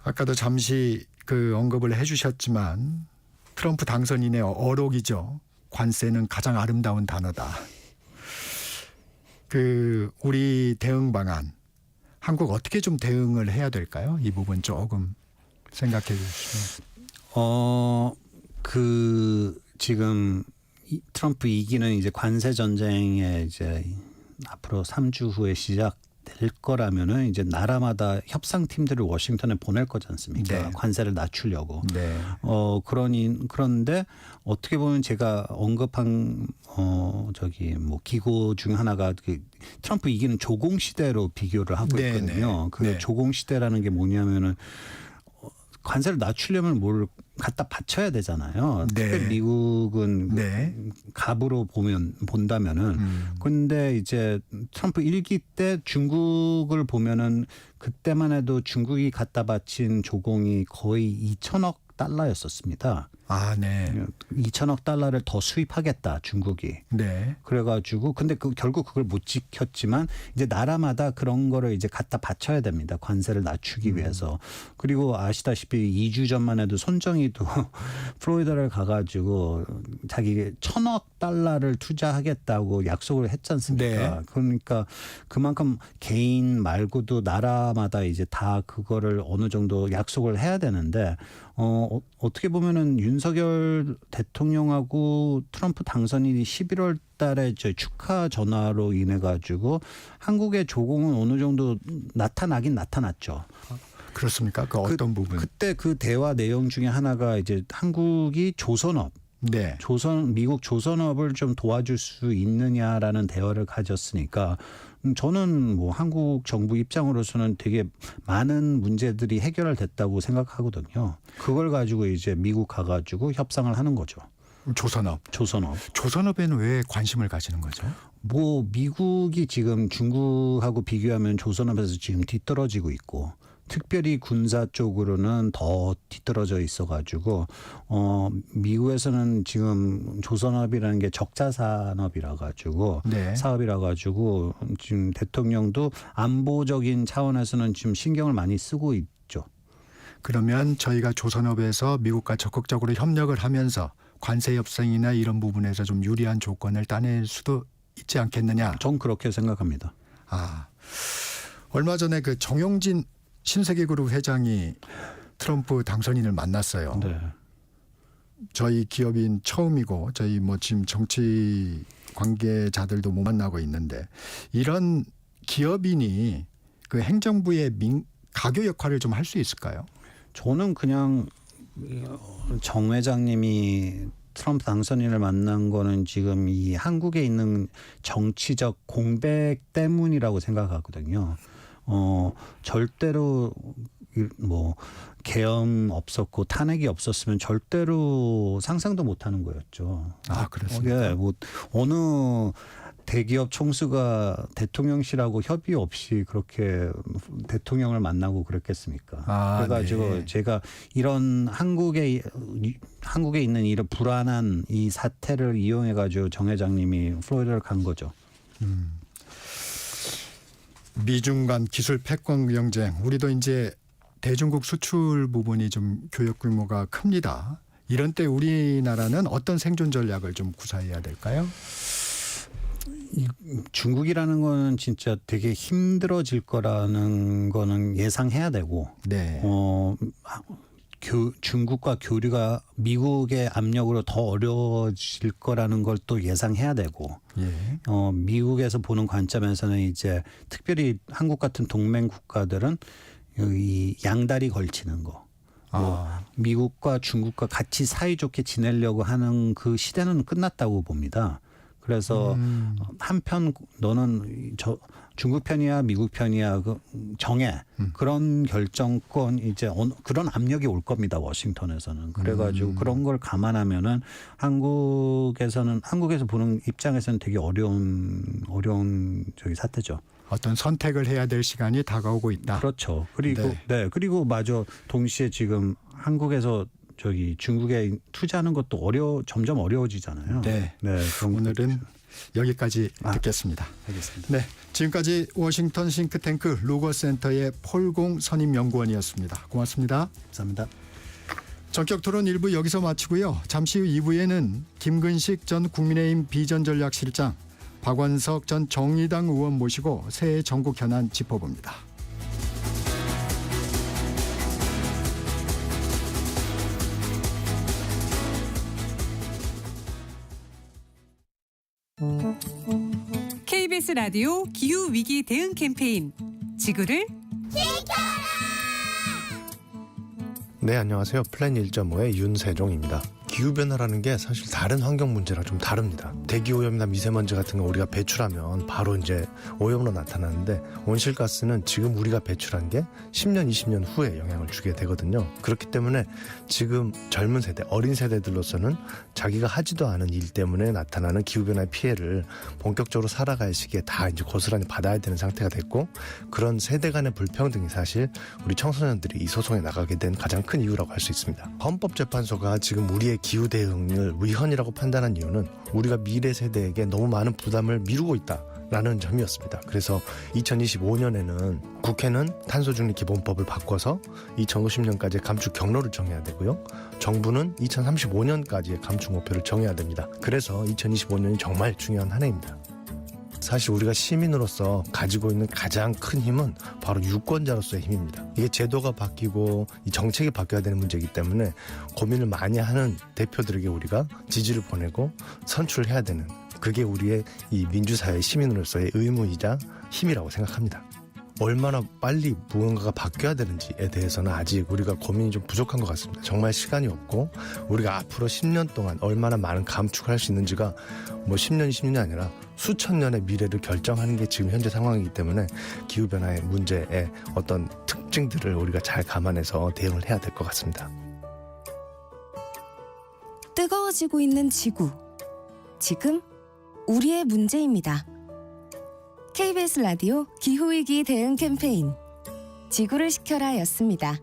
아까도 잠시 그 언급을 해주셨지만 트럼프 당선인의 어록이죠. 관세는 가장 아름다운 단어다. 그 우리 대응 방안 한국 어떻게 좀 대응을 해야 될까요? 이 부분 조금 생각해 주시면. 그 지금 트럼프 2기는 이제 관세 전쟁에 이제 앞으로 3주 후에 시작될 거라면은 이제 나라마다 협상팀들을 워싱턴에 보낼 거지 않습니까? 네. 관세를 낮추려고. 네. 그런데 어떻게 보면 제가 언급한 저기 뭐 기고 중 하나가 그 트럼프 2기는 조공 시대로 비교를 하고 네, 있거든요. 네. 그 네. 조공 시대라는 게 뭐냐면은 관세를 낮추려면 뭘 갖다 바쳐야 되잖아요. 네. 특히 미국은 네. 갑으로 본다면은 근데 이제 트럼프 1기 때 중국을 보면은 그때만 해도 중국이 갖다 바친 조공이 거의 2천억 달러였었습니다. 아, 네. 2천억 달러를 더 수입하겠다 중국이. 네. 그래가지고 근데 결국 그걸 못 지켰지만 이제 나라마다 그런 거를 이제 갖다 바쳐야 됩니다. 관세를 낮추기 위해서. 그리고 아시다시피 2주 전만 해도 손정희도 플로리다를 가가지고 자기 1,000억 달러를 투자하겠다고 약속을 했지 않습니까? 네. 그러니까 그만큼 개인 말고도 나라마다 이제 다 그거를 어느 정도 약속을 해야 되는데 어떻게 보면은 윤석열 대통령하고 트럼프 당선인이 11월 달에 저 축하 전화로 인해 가지고 한국의 조공은 어느 정도 나타나긴 나타났죠. 그렇습니까? 그 어떤 부분? 그때 그 대화 내용 중에 하나가 이제 한국이 조선업 네. 미국 조선업을 좀 도와줄 수 있느냐라는 대화를 가졌으니까 저는 뭐 한국 정부 입장으로서는 되게 많은 문제들이 해결됐다고 생각하거든요. 그걸 가지고 이제 미국 가가지고 협상을 하는 거죠. 조선업. 조선업에는 왜 관심을 가지는 거죠? 뭐 미국이 지금 중국하고 비교하면 조선업에서 지금 뒤떨어지고 있고 특별히 군사 쪽으로는 더 뒤떨어져 있어가지고 미국에서는 지금 조선업이라는 게 적자 산업이라 가지고 네. 사업이라 가지고 지금 대통령도 안보적인 차원에서는 지금 신경을 많이 쓰고 있죠. 그러면 저희가 조선업에서 미국과 적극적으로 협력을 하면서 관세 협상이나 이런 부분에서 좀 유리한 조건을 따낼 수도 있지 않겠느냐? 전 그렇게 생각합니다. 아, 얼마 전에 그 정용진 신세계그룹 회장이 트럼프 당선인을 만났어요. 네. 저희 기업인 처음이고 저희 뭐 지금 정치 관계자들도 못 만나고 있는데 이런 기업인이 그 행정부의 가교 역할을 좀 할 수 있을까요? 저는 그냥 정 회장님이 트럼프 당선인을 만난 거는 지금 이 한국에 있는 정치적 공백 때문이라고 생각하거든요. 절대로 뭐 계엄 없었고 탄핵이 없었으면 절대로 상상도 못하는 거였죠. 아, 그렇습니까? 예, 뭐 어느 대기업 총수가 대통령실하고 협의 없이 그렇게 대통령을 만나고 그랬겠습니까? 그래가지고 네. 제가 이런 한국에 있는 이런 불안한 이 사태를 이용해가지고 정 회장님이 플로리다를 간 거죠. 미중 간 기술 패권 경쟁, 우리도 이제 대중국 수출 부분이 좀 교역 규모가 큽니다. 이런 때 우리나라는 어떤 생존 전략을 좀 구사해야 될까요? 중국이라는 거는 진짜 되게 힘들어질 거라는 거는 예상해야 되고, 네. 중국과 교류가 미국의 압력으로 더 어려워질 거라는 걸 또 예상해야 되고, 예. 미국에서 보는 관점에서는 이제 특별히 한국 같은 동맹 국가들은 이 양다리 걸치는 거. 미국과 중국과 같이 사이좋게 지내려고 하는 그 시대는 끝났다고 봅니다. 그래서 한편 너는 중국 편이야 미국 편이야 정해 그런 결정권 이제 그런 압력이 올 겁니다. 워싱턴에서는. 그래가지고 그런 걸 감안하면은 한국에서 보는 입장에서는 되게 어려운 저기 사태죠. 어떤 선택을 해야 될 시간이 다가오고 있다. 그렇죠. 그리고 그리고 마저 동시에 지금 한국에서 저기 중국에 투자하는 것도 점점 어려워지잖아요. 네. 그런 오늘은 여기까지 듣겠습니다. 알겠습니다. 네, 지금까지 워싱턴 싱크탱크 루거센터의 폴공 선임연구원이었습니다. 고맙습니다. 감사합니다. 전격 토론 1부 여기서 마치고요. 잠시 후 2부에는 김근식 전 국민의힘 비전전략실장, 박원석 전 정의당 의원 모시고 새해 전국 현안 짚어봅니다. KBS 라디오 기후위기 대응 캠페인 지구를 네, 안녕하세요. 플랜 1.5의 윤세종입니다. 기후변화라는 게 사실 다른 환경 문제랑 좀 다릅니다. 대기오염이나 미세먼지 같은 거 우리가 배출하면 바로 이제 오염으로 나타나는데 온실가스는 지금 우리가 배출한 게 10년, 20년 후에 영향을 주게 되거든요. 그렇기 때문에 지금 젊은 세대, 어린 세대들로서는 자기가 하지도 않은 일 때문에 나타나는 기후변화의 피해를 본격적으로 살아갈 시기에 다 이제 고스란히 받아야 되는 상태가 됐고 그런 세대 간의 불평등이 사실 우리 청소년들이 이 소송에 나가게 된 가장 큰 이유라고 할 수 있습니다. 헌법재판소가 지금 우리의 기후 대응을 위헌이라고 판단한 이유는 우리가 미래 세대에게 너무 많은 부담을 미루고 있다라는 점이었습니다. 그래서 2025년에는 국회는 탄소중립 기본법을 바꿔서 2050년까지 감축 경로를 정해야 되고요. 정부는 2035년까지의 감축 목표를 정해야 됩니다. 그래서 2025년이 정말 중요한 한 해입니다. 사실 우리가 시민으로서 가지고 있는 가장 큰 힘은 바로 유권자로서의 힘입니다. 이게 제도가 바뀌고 이 정책이 바뀌어야 되는 문제이기 때문에 고민을 많이 하는 대표들에게 우리가 지지를 보내고 선출해야 되는 그게 우리의 이 민주사회 시민으로서의 의무이자 힘이라고 생각합니다. 얼마나 빨리 무언가가 바뀌어야 되는지에 대해서는 아직 우리가 고민이 좀 부족한 것 같습니다. 정말 시간이 없고 우리가 앞으로 10년 동안 얼마나 많은 감축을 할 수 있는지가 뭐 10년, 20년이 아니라 수천 년의 미래를 결정하는 게 지금 현재 상황이기 때문에 기후변화의 문제의 어떤 특징들을 우리가 잘 감안해서 대응을 해야 될 것 같습니다. 뜨거워지고 있는 지구. 지금 우리의 문제입니다. KBS 라디오 기후위기 대응 캠페인 지구를 지켜라 였습니다.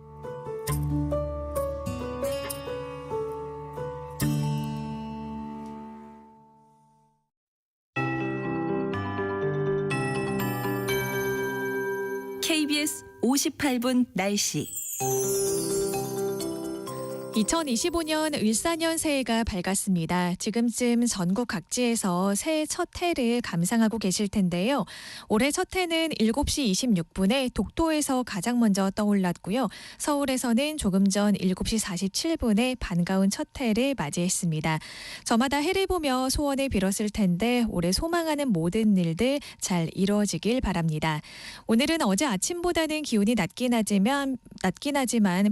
KBS 58분 날씨. 2025년 을사년 새해가 밝았습니다. 지금쯤 전국 각지에서 새해 첫 해를 감상하고 계실 텐데요. 올해 첫 해는 7시 26분에 독도에서 가장 먼저 떠올랐고요. 서울에서는 조금 전 7시 47분에 반가운 첫 해를 맞이했습니다. 저마다 해를 보며 소원을 빌었을 텐데 올해 소망하는 모든 일들 잘 이루어지길 바랍니다. 오늘은 어제 아침보다는 기온이 낮긴 하지만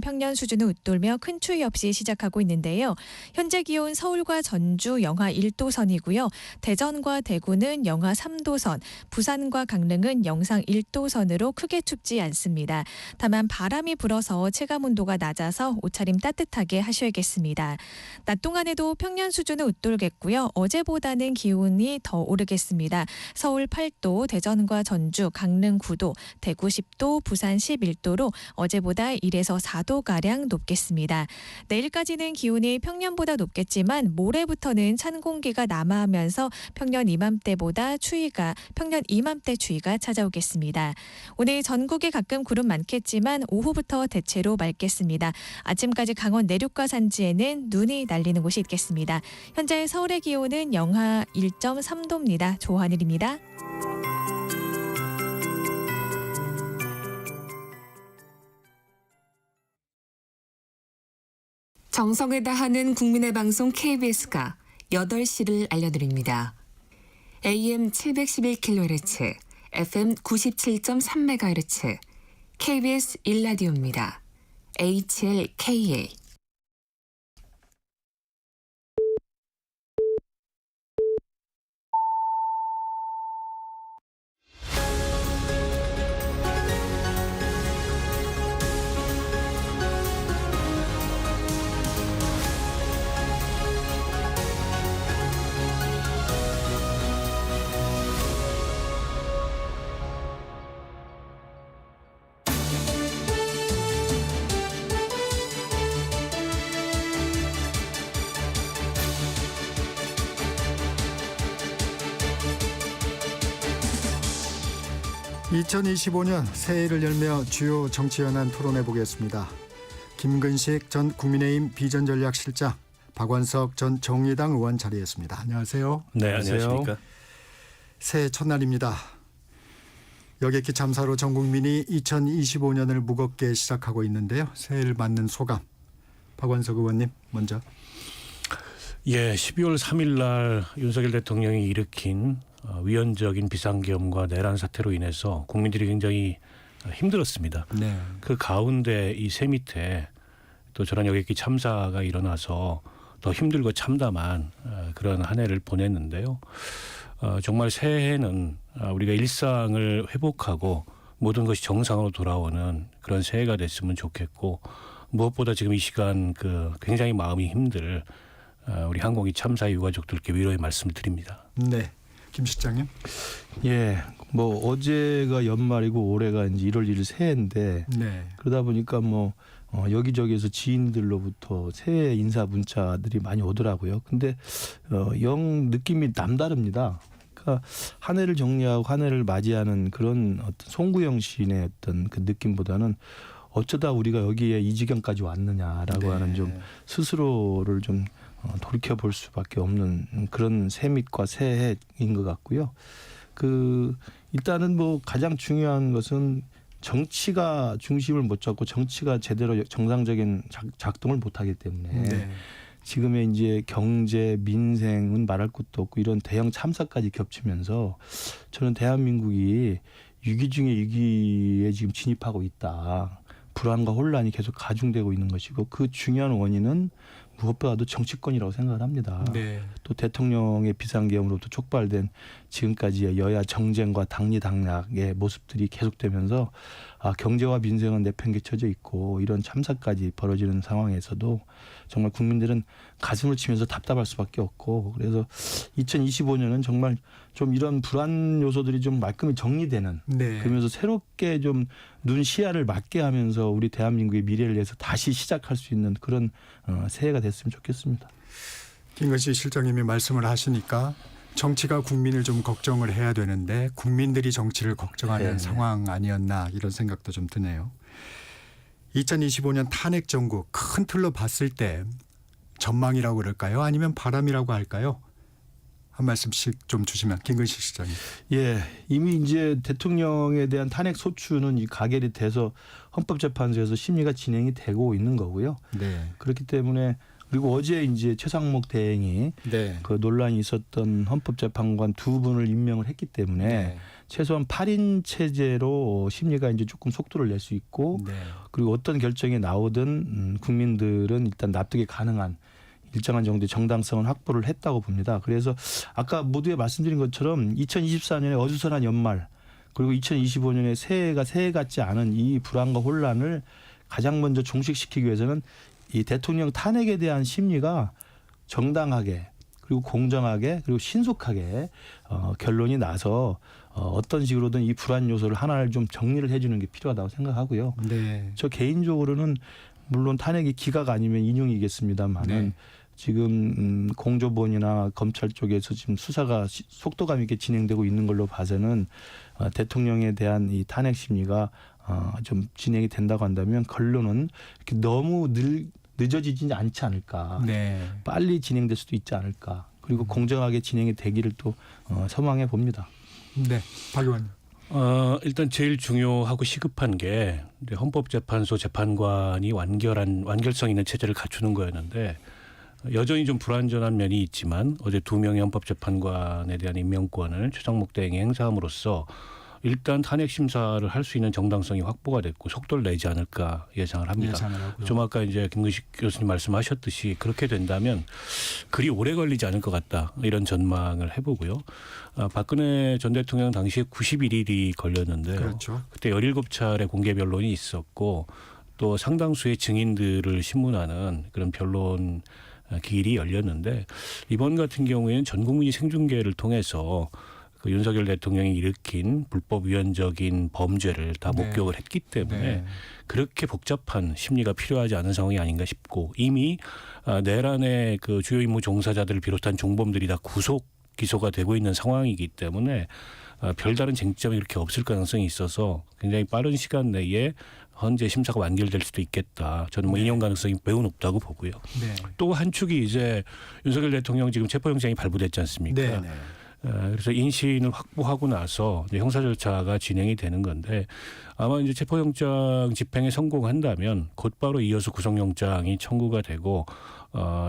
평년 수준을 웃돌며 큰 추위 없이 없이 시작하고 있는데요. 현재 기온 서울과 전주 영하 1도선이고요. 대전과 대구는 영하 3도선, 부산과 강릉은 영상 1도선으로 크게 춥지 않습니다. 다만 바람이 불어서 체감온도가 낮아서 옷차림 따뜻하게 하셔야겠습니다. 낮 동안에도 평년 수준을 웃돌겠고요. 어제보다는 기온이 더 오르겠습니다. 서울 8도, 대전과 전주, 강릉 9도, 대구 10도, 부산 11도로 어제보다 1에서 4도가량 높겠습니다. 내일까지는 기온이 평년보다 높겠지만 모레부터는 찬 공기가 남하하면서 평년 이맘때 추위가 찾아오겠습니다. 오늘 전국에 가끔 구름 많겠지만 오후부터 대체로 맑겠습니다. 아침까지 강원 내륙과 산지에는 눈이 날리는 곳이 있겠습니다. 현재 서울의 기온은 영하 1.3도입니다. 조하늘입니다. 정성을 다하는 국민의 방송 KBS가 8시를 알려드립니다. AM 711kHz, FM 97.3MHz, KBS 1라디오입니다. HLKA. (2025년) 새해를 열며 주요 정치 현안 토론해 보겠습니다. 김근식 전 국민의힘 비전전략실장, 박완석 전 정의당 의원 자리했습니다. 안녕하세요. 네, 안녕하십니까. 새해 첫날입니다. 여객기 참사로 전 국민이 2025년을 무겁게 시작하고 있는데요. 새해를 맞는 소감, 박완석 의원님 먼저. 예, 12월 3일 날 윤석열 대통령이 일으킨 위헌적인 비상계엄과 내란 사태로 인해서 국민들이 굉장히 힘들었습니다. 네. 그 가운데 이 새 밑에 또 저런 여객기 참사가 일어나서 더 힘들고 참담한 그런 한 해를 보냈는데요. 정말 새해는 우리가 일상을 회복하고 모든 것이 정상으로 돌아오는 그런 새해가 됐으면 좋겠고, 무엇보다 지금 이 시간 굉장히 마음이 힘들 우리 항공기 참사 유가족들께 위로의 말씀을 드립니다. 네. 김 실장님. 예, 뭐 어제가 연말이고 올해가 이제 1월 1일 새해인데 네. 그러다 보니까 여기저기에서 지인들로부터 새해 인사 문자들이 많이 오더라고요. 근데 영 느낌이 남다릅니다. 그러니까 한 해를 정리하고 한 해를 맞이하는 그런 어떤 송구영신의 어떤 그 느낌보다는 어쩌다 우리가 여기에 이 지경까지 왔느냐라고 네. 하는 좀 스스로를 좀 돌이켜 볼 수밖에 없는 그런 새밑과 새해인 것 같고요. 일단은 가장 중요한 것은 정치가 중심을 못 잡고 정치가 제대로 정상적인 작동을 못 하기 때문에 네. 지금의 이제 경제, 민생은 말할 것도 없고 이런 대형 참사까지 겹치면서 저는 대한민국이 위기 중에 위기에 지금 진입하고 있다. 불안과 혼란이 계속 가중되고 있는 것이고 그 중요한 원인은 무엇보다도 정치권이라고 생각을 합니다. 네. 또 대통령의 비상계엄으로부터 촉발된 지금까지의 여야 정쟁과 당리당략의 모습들이 계속되면서 경제와 민생은 내팽개쳐져 있고 이런 참사까지 벌어지는 상황에서도 정말 국민들은 가슴을 치면서 답답할 수밖에 없고, 그래서 2025년은 정말 좀 이런 불안 요소들이 좀 말끔히 정리되는, 네. 그러면서 새롭게 좀 눈 시야를 맞게 하면서 우리 대한민국의 미래를 위해서 다시 시작할 수 있는 그런 새해가 됐으면 좋겠습니다. 김근식 실장님이 말씀을 하시니까 정치가 국민을 좀 걱정을 해야 되는데 국민들이 정치를 걱정하는 네. 상황 아니었나 이런 생각도 좀 드네요. 2025년 탄핵 정국 큰 틀로 봤을 때 전망이라고 그럴까요? 아니면 바람이라고 할까요? 한 말씀씩 좀 주시면, 김근식 실장님. 예, 이미 이제 대통령에 대한 탄핵 소추는 가결이 돼서 헌법재판소에서 심리가 진행이 되고 있는 거고요. 네. 그렇기 때문에, 그리고 어제 이제 최상목 대행이 네. 그 논란이 있었던 헌법재판관 두 분을 임명을 했기 때문에 네. 최소한 8인 체제로 심리가 이제 조금 속도를 낼 수 있고 네. 그리고 어떤 결정이 나오든 국민들은 일단 납득이 가능한 일정한 정도의 정당성을 확보를 했다고 봅니다. 그래서 아까 모두에 말씀드린 것처럼 2024년에 어수선한 연말 그리고 2025년에 새해가 새해 같지 않은 이 불안과 혼란을 가장 먼저 종식시키기 위해서는 이 대통령 탄핵에 대한 심리가 정당하게 그리고 공정하게 그리고 신속하게 결론이 나서 어떤 식으로든 이 불안 요소를 하나를 좀 정리를 해주는 게 필요하다고 생각하고요. 네. 저 개인적으로는 물론 탄핵이 기각 아니면 인용이겠습니다만은 네. 지금 공조본이나 검찰 쪽에서 지금 수사가 속도감 있게 진행되고 있는 걸로 봐서는 대통령에 대한 이 탄핵 심리가 좀 진행이 된다고 한다면 결론은 이렇게 너무 늦어지지 않지 않을까. 네. 빨리 진행될 수도 있지 않을까. 그리고 공정하게 진행이 되기를 또 소망해 봅니다. 네. 박 의원님. 일단 제일 중요하고 시급한 게 이제 헌법재판소 재판관이 완결성 있는 체제를 갖추는 거였는데 여전히 좀 불완전한 면이 있지만 어제 2명의 헌법재판관에 대한 임명권을 최장목 대행이 행사함으로써 일단 탄핵 심사를 할 수 있는 정당성이 확보가 됐고 속도를 내지 않을까 예상을 합니다. 예상을 하고요. 좀 아까 이제 김근식 교수님 말씀하셨듯이 그렇게 된다면 그리 오래 걸리지 않을 것 같다 이런 전망을 해보고요. 박근혜 전 대통령 당시에 91일이 걸렸는데요. 그렇죠. 그때 17차례 공개 변론이 있었고 또 상당수의 증인들을 신문하는 그런 변론 길이 열렸는데 이번 같은 경우에는 전 국민이 생중계를 통해서 그 윤석열 대통령이 일으킨 불법 위헌적인 범죄를 다 네. 목격을 했기 때문에 네. 그렇게 복잡한 심리가 필요하지 않은 상황이 아닌가 싶고 이미 내란의 그 주요 임무 종사자들을 비롯한 종범들이 다 구속 기소가 되고 있는 상황이기 때문에 별다른 쟁점이 그렇게 없을 가능성이 있어서 굉장히 빠른 시간 내에 헌재 심사가 완결될 수도 있겠다. 저는 뭐 인용 가능성이 매우 높다고 보고요. 네. 또 한 축이 이제 윤석열 대통령 지금 체포영장이 발부됐지 않습니까? 네. 네. 그래서 인신을 확보하고 나서 이제 형사 절차가 진행이 되는 건데 아마 이제 체포영장 집행에 성공한다면 곧바로 이어서 구속영장이 청구가 되고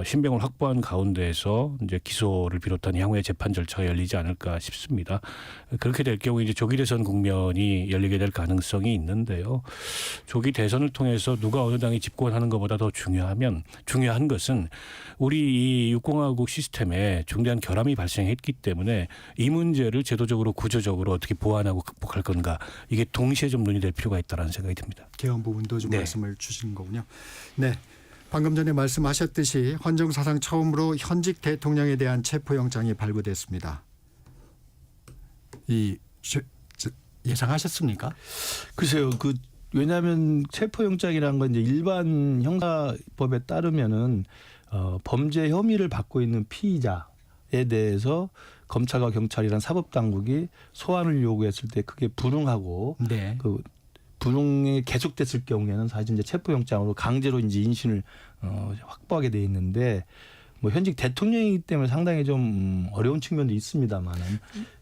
신병을 확보한 가운데에서 이제 기소를 비롯한 향후의 재판 절차가 열리지 않을까 싶습니다. 그렇게 될 경우 이제 조기 대선 국면이 열리게 될 가능성이 있는데요. 조기 대선을 통해서 누가 어느 당이 집권하는 것보다 더 중요한 것은 우리 이 육공화국 시스템에 중대한 결함이 발생했기 때문에 이 문제를 제도적으로 구조적으로 어떻게 보완하고 극복할 건가 이게 동시에 좀 논의될 필요가 있다는 생각이 듭니다. 개헌 부분도 좀 네. 말씀을 주시는 거군요. 네. 방금 전에 말씀하셨듯이 헌정사상 처음으로 현직 대통령에 대한 체포영장이 발부됐습니다. 예상하셨습니까? 글쎄요. 왜냐하면 체포영장이라는 건 이제 일반 형사법에 따르면은 범죄 혐의를 받고 있는 피의자에 대해서 검찰과 경찰이란 사법당국이 소환을 요구했을 때 그게 불응하고 네. 그 불응이 계속됐을 경우에는 사실 이제 체포영장으로 강제로 이제 인신을 확보하게 돼 있는데 뭐 현직 대통령이기 때문에 상당히 좀 어려운 측면도 있습니다만은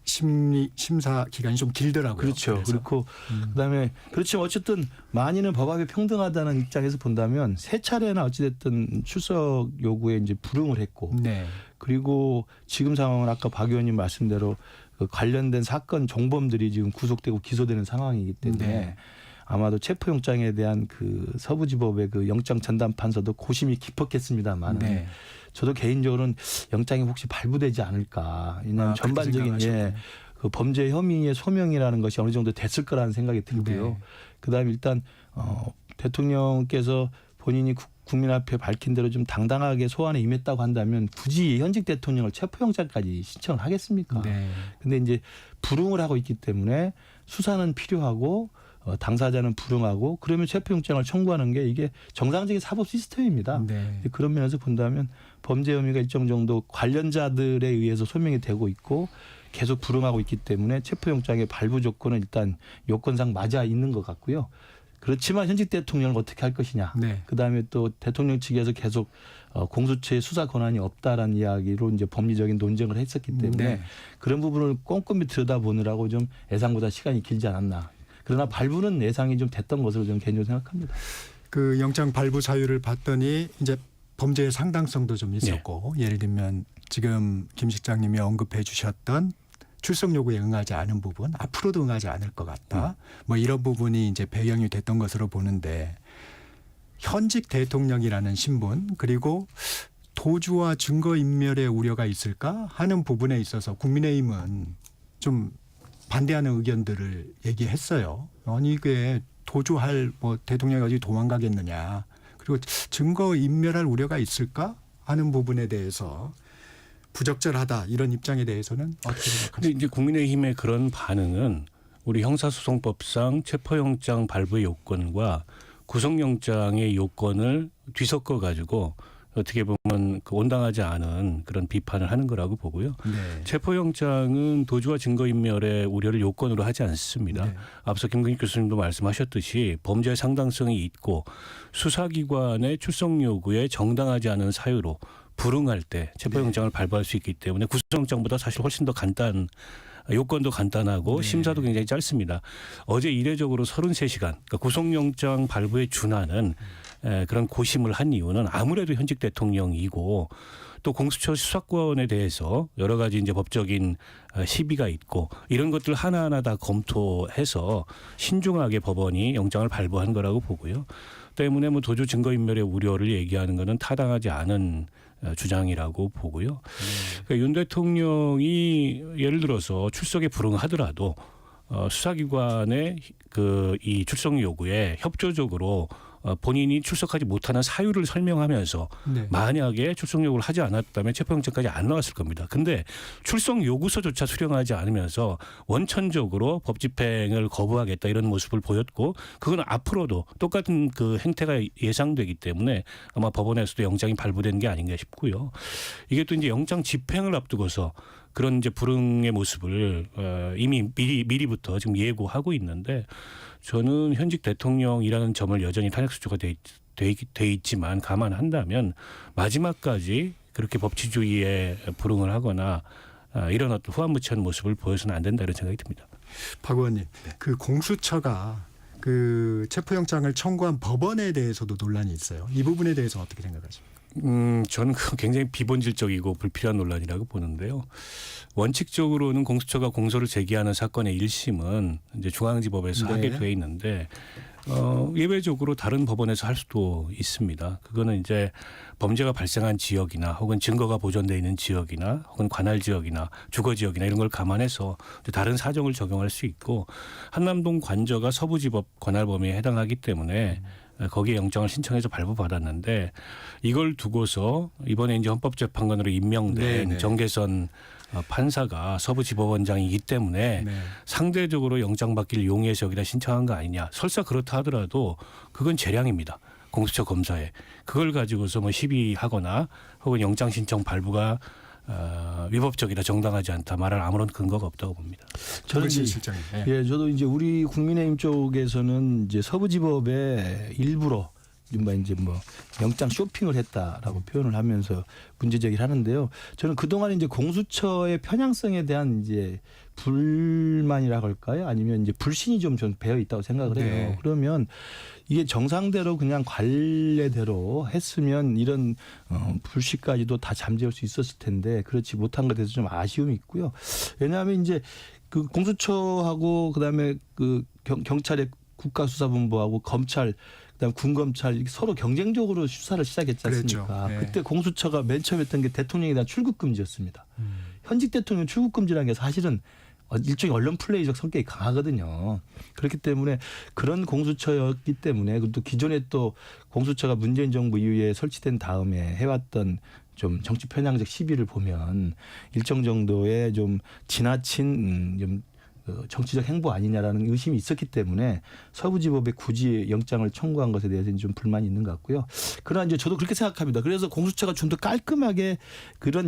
심사 기간이 좀 길더라고요. 그렇죠. 그래서. 그렇고 그다음에 그렇지만 어쨌든 만인은 법 앞에 평등하다는 입장에서 본다면 세 차례나 어찌됐든 출석 요구에 이제 불응을 했고 네. 그리고 지금 상황은 아까 박 의원님 말씀대로 그 관련된 사건 종범들이 지금 구속되고 기소되는 상황이기 때문에 네. 아마도 체포영장에 대한 그 서부지법의 그 영장 전담 판사도 고심이 깊었겠습니다만 네. 저도 개인적으로는 영장이 혹시 발부되지 않을까. 왜냐하면 전반적인 그 범죄 혐의의 소명이라는 것이 어느 정도 됐을 거라는 생각이 들고요. 네. 그다음에 일단 대통령께서 본인이 국민 앞에 밝힌 대로 좀 당당하게 소환에 임했다고 한다면 굳이 현직 대통령을 체포영장까지 신청을 하겠습니까? 네. 근데 이제 불응을 하고 있기 때문에 수사는 필요하고 당사자는 불응하고 그러면 체포영장을 청구하는 게 이게 정상적인 사법 시스템입니다. 네. 그런 면에서 본다면 범죄 혐의가 일정 정도 관련자들에 의해서 소명이 되고 있고 계속 불응하고 있기 때문에 체포영장의 발부 조건은 일단 요건상 맞아 있는 것 같고요. 그렇지만 현직 대통령을 어떻게 할 것이냐. 네. 그다음에 또 대통령 측에서 계속 공수처의 수사 권한이 없다라는 이야기로 이제 법리적인 논쟁을 했었기 때문에 네. 그런 부분을 꼼꼼히 들여다보느라고 좀 예상보다 시간이 길지 않았나. 그러나 발부는 예상이 좀 됐던 것으로 저는 개인적으로 생각합니다. 그 영장 발부 사유를 봤더니 이제 범죄의 상당성도 좀 있었고 예를 들면 지금 김 실장님이 언급해 주셨던 출석 요구에 응하지 않은 부분, 앞으로도 응하지 않을 것 같다. 뭐 이런 부분이 이제 배경이 됐던 것으로 보는데 현직 대통령이라는 신분 그리고 도주와 증거인멸의 우려가 있을까 하는 부분에 있어서 국민의힘은 좀 반대하는 의견들을 얘기했어요. 아니 이게 도주할 뭐 대통령이 어디 도망가겠느냐. 그리고 증거인멸할 우려가 있을까 하는 부분에 대해서 부적절하다 이런 입장에 대해서는 어떻게 근데 생각하십니까? 이제 국민의힘의 그런 반응은 우리 형사소송법상 체포영장 발부의 요건과 구속영장의 요건을 뒤섞어 가지고 어떻게 보면 그 온당하지 않은 그런 비판을 하는 거라고 보고요. 네. 체포영장은 도주와 증거인멸의 우려를 요건으로 하지 않습니다. 네. 앞서 김근익 교수님도 말씀하셨듯이 범죄 상당성이 있고 수사기관의 출석 요구에 정당하지 않은 사유로 불응할 때 체포영장을 발부할 수 있기 때문에 구속영장보다 사실 훨씬 더 요건도 간단하고 네. 심사도 굉장히 짧습니다. 어제 이례적으로 33시간 그러니까 구속영장 발부에 준하는 그런 고심을 한 이유는 아무래도 현직 대통령이고 또 공수처 수사권에 대해서 여러 가지 이제 법적인 시비가 있고 이런 것들 하나하나 다 검토해서 신중하게 법원이 영장을 발부한 거라고 보고요. 때문에 뭐 도주 증거인멸의 우려를 얘기하는 것은 타당하지 않은 주장이라고 보고요. 그러니까 윤 대통령이 예를 들어서 출석에 불응하더라도 수사기관의 이 출석 요구에 협조적으로 본인이 출석하지 못하는 사유를 설명하면서 네. 만약에 출석 요구를 하지 않았다면 체포영장까지 안 나왔을 겁니다. 근데 출석 요구서조차 수령하지 않으면서 원천적으로 법 집행을 거부하겠다 이런 모습을 보였고 그건 앞으로도 똑같은 그 행태가 예상되기 때문에 아마 법원에서도 영장이 발부된 게 아닌가 싶고요. 이게 또 이제 영장 집행을 앞두고서 그런 이제 불응의 모습을 이미 미리부터 지금 예고하고 있는데 저는 현직 대통령이라는 점을 여전히 탄핵수주가 돼 있지만 감안한다면 마지막까지 그렇게 법치주의에 불응을 하거나 이런 어떤 후한무치한 모습을 보여서는 안 된다 이런 생각이 듭니다. 박 의원님, 그 공수처가 그 체포영장을 청구한 법원에 대해서도 논란이 있어요. 이 부분에 대해서 어떻게 생각하십니까? 저는 그건 굉장히 비본질적이고 불필요한 논란이라고 보는데요. 원칙적으로는 공수처가 공소를 제기하는 사건의 1심은 이제 중앙지법에서 네. 하게 돼 있는데 예외적으로 다른 법원에서 할 수도 있습니다. 그거는 이제 범죄가 발생한 지역이나 혹은 증거가 보존돼 있는 지역이나 혹은 관할 지역이나 주거 지역이나 이런 걸 감안해서 다른 사정을 적용할 수 있고 한남동 관저가 서부지법 관할 범위에 해당하기 때문에 거기에 영장을 신청해서 발부받았는데 이걸 두고서 이번에 이제 헌법재판관으로 임명된 네네. 정계선 판사가 서부지법원장이기 때문에 네. 상대적으로 영장 받기를 용의해서 여기다 신청한 거 아니냐. 설사 그렇다 하더라도 그건 재량입니다. 공수처 검사에. 그걸 가지고서 뭐 시비하거나 혹은 영장 신청 발부가 위법적이다 정당하지 않다 말할 아무런 근거가 없다고 봅니다. 저는 이제 실장님. 네. 예, 저도 이제 우리 국민의힘 쪽에서는 이제 서부지법에 일부러 이제 뭐 영장 쇼핑을 했다라고 표현을 하면서 문제 제기를 하는데요. 저는 그동안 이제 공수처의 편향성에 대한 이제 불만이라고 할까요? 아니면 이제 불신이 좀 배어 있다고 생각을 해요. 네. 그러면 이게 정상대로 그냥 관례대로 했으면 이런 불씨까지도 다 잠재울 수 있었을 텐데 그렇지 못한 것에 대해서 좀 아쉬움이 있고요. 왜냐하면 이제 그 공수처하고 그다음에 그 경찰의 국가수사본부하고 검찰 그다음 군검찰 서로 경쟁적으로 수사를 시작했지 않습니까? 그랬죠. 네. 그때 공수처가 맨 처음 했던 게 대통령에 대한 출국 금지였습니다. 현직 대통령 출국 금지라는 게 사실은 일종의 언론 플레이적 성격이 강하거든요. 그렇기 때문에 그런 공수처였기 때문에 또 기존에 또 공수처가 문재인 정부 이후에 설치된 다음에 해왔던 좀 정치 편향적 시비를 보면 일정 정도의 좀 지나친 좀 정치적 행보 아니냐라는 의심이 있었기 때문에 서부지법에 굳이 영장을 청구한 것에 대해서는 좀 불만이 있는 것 같고요. 그러나 이제 저도 그렇게 생각합니다. 그래서 공수처가 좀 더 깔끔하게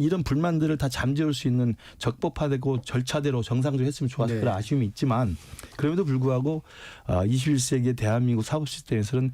이런 불만들을 다 잠재울 수 있는 적법화되고 절차대로 정상적으로 했으면 좋았을 거라 아쉬움이 있지만 그럼에도 불구하고 21세기의 대한민국 사법 시스템에서는